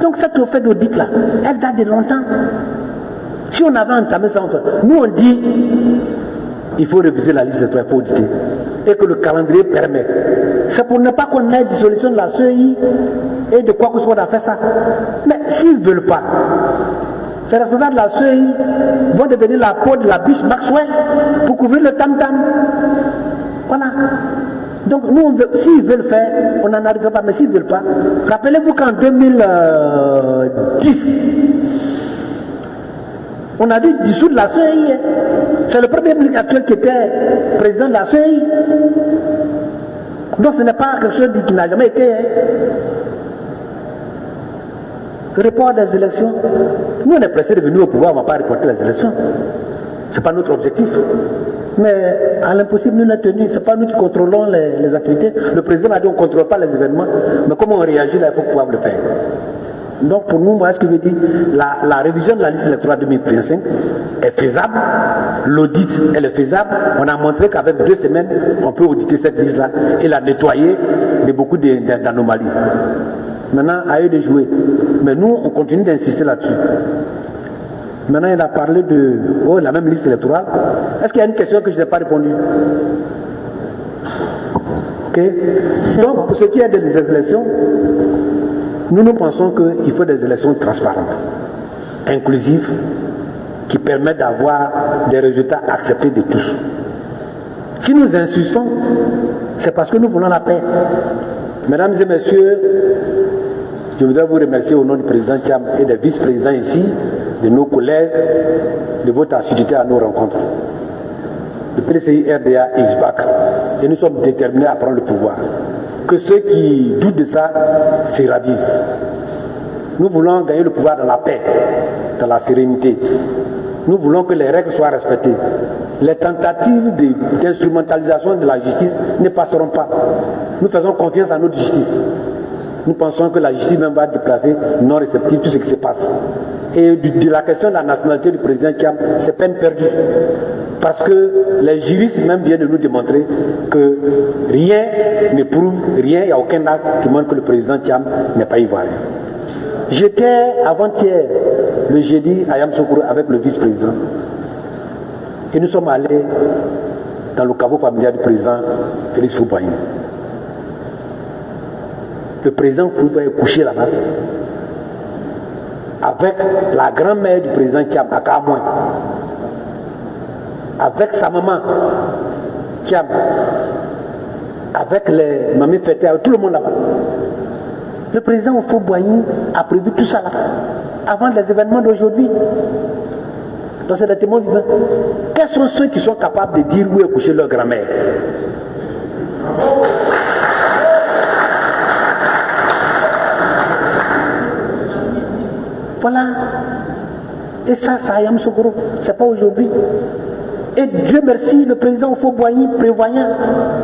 Donc cette fait d'audit là, elle date de longtemps. Si on avait entamé ça, nous on dit il faut réviser la liste de il faut auditer. Et que le calendrier permet. C'est pour ne pas qu'on ait dissolution de la CEI et de quoi que ce soit, on a fait ça. Mais s'ils ne veulent pas, les responsables de la CEI vont devenir la peau de la biche Maxwell pour couvrir le tam-tam. Voilà. Donc nous, s'ils veulent faire, on n'en arrive pas, mais s'ils ne veulent pas, rappelez-vous qu'en 2010, on a dû dissoudre la CEI. C'est le premier ministre actuel qui était président de la CEI. Donc ce n'est pas quelque chose qui n'a jamais été. report des élections. Nous, on est pressés de venir au pouvoir, on ne va pas reporter les élections. Ce n'est pas notre objectif. Mais à l'impossible, nous sommes tenus. Ce n'est pas nous qui contrôlons les activités. Le président a dit qu'on ne contrôle pas les événements. Mais comment on réagit là, il faut pouvoir le faire. Donc pour nous, moi, ce que je veux dire, la révision de la liste électorale 2025 est faisable. L'audit, elle est faisable. On a montré qu'avec 2 semaines, on peut auditer cette liste-là et la nettoyer de beaucoup d'anomalies. Maintenant, à eux de jouer. Mais nous, on continue d'insister là-dessus. Maintenant, il a parlé de la même liste électorale. Est-ce qu'il y a une question que je n'ai pas répondu? Ok. Donc, pour ce qui est des élections, nous pensons qu'il faut des élections transparentes, inclusives, qui permettent d'avoir des résultats acceptés de tous. Si nous insistons, c'est parce que nous voulons la paix. Mesdames et messieurs, je voudrais vous remercier au nom du président Thiam et des vice-présidents ici, de nos collègues, de votre assiduité à nos rencontres. Le PDCI RDA is back et nous sommes déterminés à prendre le pouvoir. Que ceux qui doutent de ça se ravisent. Nous voulons gagner le pouvoir dans la paix, dans la sérénité. Nous voulons que les règles soient respectées. Les tentatives d'instrumentalisation de la justice ne passeront pas. Nous faisons confiance à notre justice. Nous pensons que la justice même va déplacer non réceptive tout ce qui se passe. Et de la question de la nationalité du président Thiam, c'est peine perdue. Parce que les juristes même viennent de nous démontrer que rien ne prouve, rien, il n'y a aucun acte qui montre que le président Thiam n'est pas ivoirien. J'étais avant-hier, le jeudi, à Yamoussoukro avec le vice-président. Et nous sommes allés dans le caveau familial du président Félix Houphouët-Boigny. Le président Houphouët est couché là-bas avec la grand-mère du président Thiam, à Kamoin, avec sa maman Thiam, avec les mamies fêtées, avec tout le monde là-bas. Le président Houphouët-Boigny a prévu tout ça là, avant les événements d'aujourd'hui. Donc c'est des témoins vivants. Quels sont ceux qui sont capables de dire où est couchée leur grand-mère? Voilà. Et ça a Yamoussoukro. C'est pas aujourd'hui. Et Dieu merci, le président Houphouët-Boigny, prévoyant,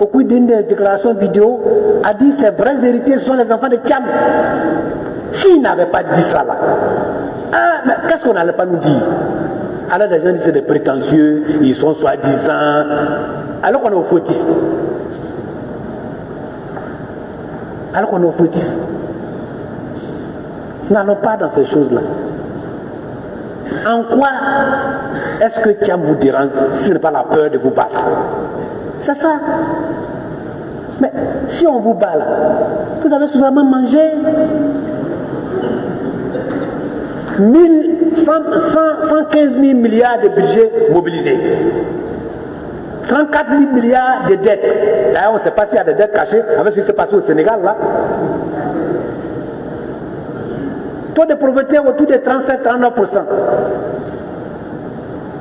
au cours d'une déclaration vidéo, a dit que ses vrais héritiers ce sont les enfants de Thiam. S'il n'avait pas dit ça là, mais qu'est-ce qu'on n'allait pas nous dire? Alors les gens disent que c'est des prétentieux, ils sont soi-disant, alors qu'on est au fouetiste. Alors qu'on est au fouetiste. N'allons pas dans ces choses-là. En quoi est-ce que Thiam vous dérange si ce n'est pas la peur de vous battre? C'est ça. Mais si on vous bat là, vous avez suffisamment mangé 115 000 milliards de budget mobilisés. 34 000 milliards de dettes. D'ailleurs, on ne sait pas s'il y a des dettes cachées avec ce qui s'est passé au Sénégal là. Taux de pauvreté autour de 37-39%.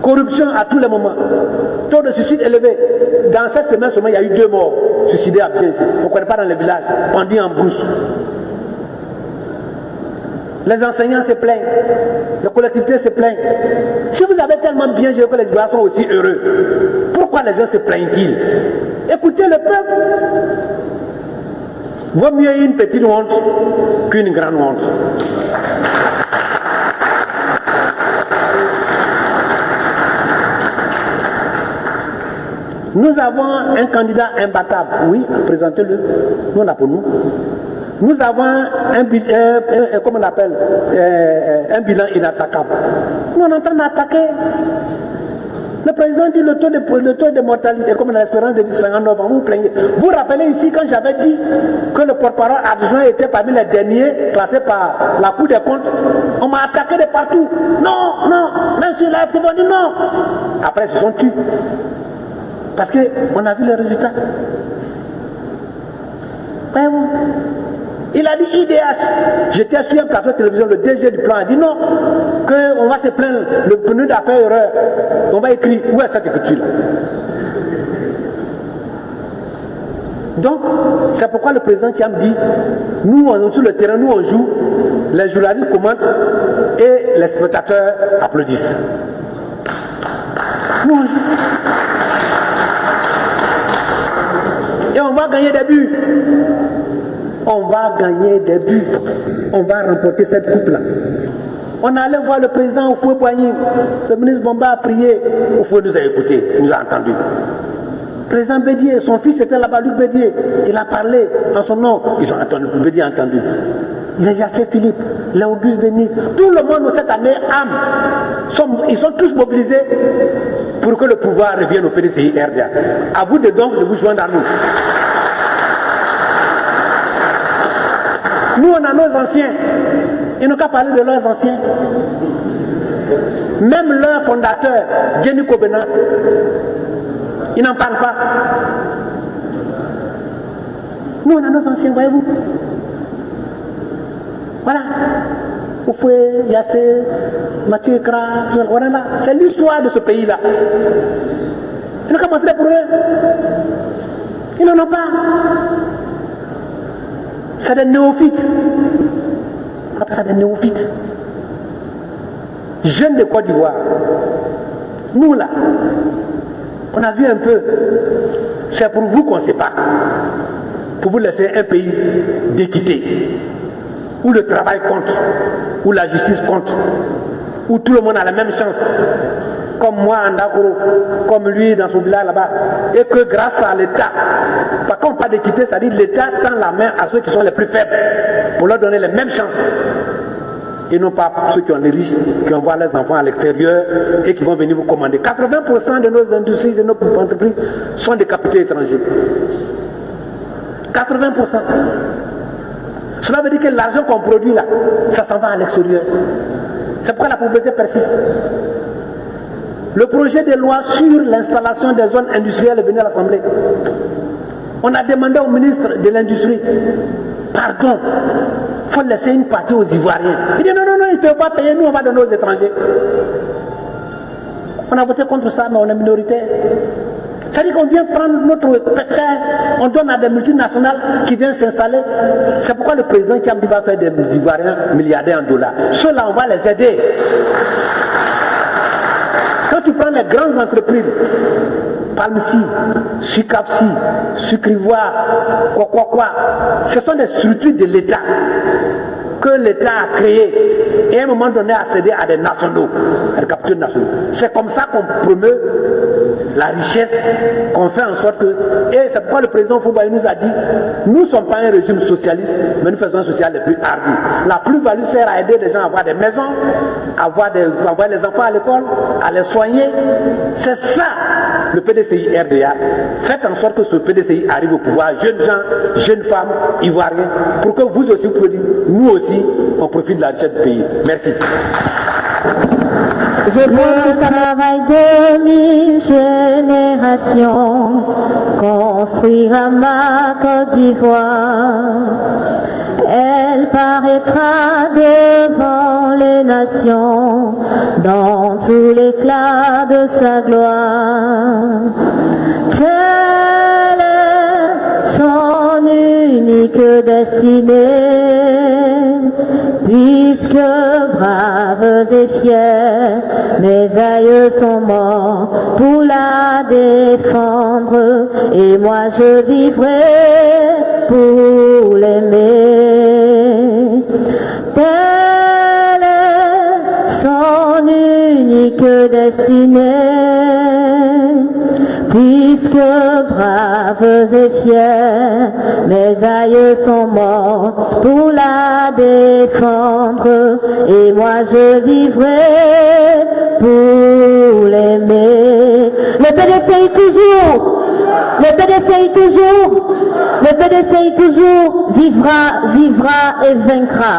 Corruption à tous les moments. Taux de suicide élevé. Dans cette semaine seulement, il y a eu 2 morts suicidés à Bien ici. On ne connaît pas dans les villages, pendus en brousse. Les enseignants se plaignent. Les collectivités se plaignent. Si vous avez tellement bien géré que les Ivoiriens sont aussi heureux, pourquoi les gens se plaignent-ils? Écoutez le peuple. Vaut mieux une petite honte qu'une grande honte. Nous avons un candidat imbattable. Oui, présentez-le. Nous, on a pour nous. Nous avons un bilan inattaquable. Nous, on est en train d'attaquer. Le président dit le taux de mortalité, comme l'espérance de vie 59 ans, vous vous plaignez. Vous vous rappelez ici quand j'avais dit que le porte-parole adjoint était parmi les derniers classés par la Cour des comptes, on m'a attaqué de partout. Non, non, même sur la FTV, on dit non. Après, ils se sont tués. Parce qu'on a vu les résultats. Voyez-vous? Il a dit IDH. J'étais sur un plateau de télévision, le DG du plan a dit non, qu'on va se plaindre, le pneu d'affaires erreur. On va écrire, où est cette écriture-là? Donc, c'est pourquoi le président Thiam dit, nous, on est sur le terrain, nous, on joue, les journalistes commentent et les spectateurs applaudissent. Nous, on joue. Et on va gagner des buts. On va gagner des buts. On va remporter cette coupe-là. On allait voir le président Houphouët-Boigny. Le ministre Bomba a prié. Houphouët nous a écoutés, il nous a entendus. Le président Bédié, son fils était là-bas, Luc Bédié. Il a parlé en son nom. Ils ont entendu, Bédié a entendu. Il y a Yassé Philippe, il y a Auguste Denis. Tout le monde cette année ils sont tous mobilisés pour que le pouvoir revienne au PDCI RDA. À vous donc de vous joindre à nous. Nous, on a nos anciens. Ils n'ont qu'à parler de leurs anciens. Même leur fondateur, Jenny Kobena, ils n'en parlent pas. Nous, on a nos anciens, voyez-vous. Voilà. Oufoué, Yassé, Mathieu Ekra, c'est l'histoire de ce pays-là. Ils n'ont qu'à montrer pour eux. Ils n'en ont pas. C'est des néophytes. On appelle ça des néophytes. Jeunes de Côte d'Ivoire. Nous là, on a vu un peu. C'est pour vous qu'on ne sait pas. Pour vous laisser un pays d'équité. Où le travail compte. Où la justice compte. Où tout le monde a la même chance. Comme moi en Dakoro, comme lui dans son village là-bas. Et que grâce à l'État, par contre pas d'équité, ça dit l'État tend la main à ceux qui sont les plus faibles pour leur donner les mêmes chances. Et non pas ceux qui ont les riches, qui envoient leurs enfants à l'extérieur et qui vont venir vous commander. 80% de nos industries, de nos entreprises sont des capitaux étrangers. 80%. Cela veut dire que l'argent qu'on produit là, ça s'en va à l'extérieur. C'est pourquoi la pauvreté persiste. Le projet de loi sur l'installation des zones industrielles est venu à l'Assemblée. On a demandé au ministre de l'Industrie, pardon, il faut laisser une partie aux Ivoiriens. Il dit non, ils ne peuvent pas payer, nous on va donner aux étrangers. On a voté contre ça, mais on est minoritaire. C'est-à-dire qu'on vient prendre notre terre, on donne à des multinationales qui viennent s'installer. C'est pourquoi le président qui va faire des Ivoiriens milliardaires en dollars. Ceux-là, on va les aider. Quand tu prends les grandes entreprises, Palmsi, Sucapsi, Sucrivoire, quoi, ce sont des structures de l'État que l'État a créées et à un moment donné a cédé à des nationaux, à des capitaux nationaux. C'est comme ça qu'on promeut la richesse, qu'on fait en sorte que... Et c'est pourquoi le président Houphouët-Boigny nous a dit, nous ne sommes pas un régime socialiste, mais nous faisons un social le plus hardi. La plus-value sert à aider les gens à avoir des maisons, à envoyer les enfants à l'école, à les soigner. C'est ça le PDCI RDA. Faites en sorte que ce PDCI arrive au pouvoir, jeunes gens, jeunes femmes, ivoiriens, pour que vous aussi, vous pouvez dire, nous aussi, on profite de la richesse du pays. Merci. Je veux le travail de 1000 générations, construire ma Côte d'Ivoire. Elle paraîtra devant les nations, dans tout l'éclat de sa gloire. Telle est son unique destinée, puisque braves et fiers, mes aïeux sont morts pour la défendre, et moi je vivrai pour l'aimer. Telle est son unique destinée, puisque braves et fiers, mes aïeux sont morts pour la défendre, et moi je vivrai pour l'aimer. Le PDCI toujours, le PDCI toujours, le PDCI toujours vivra et vaincra.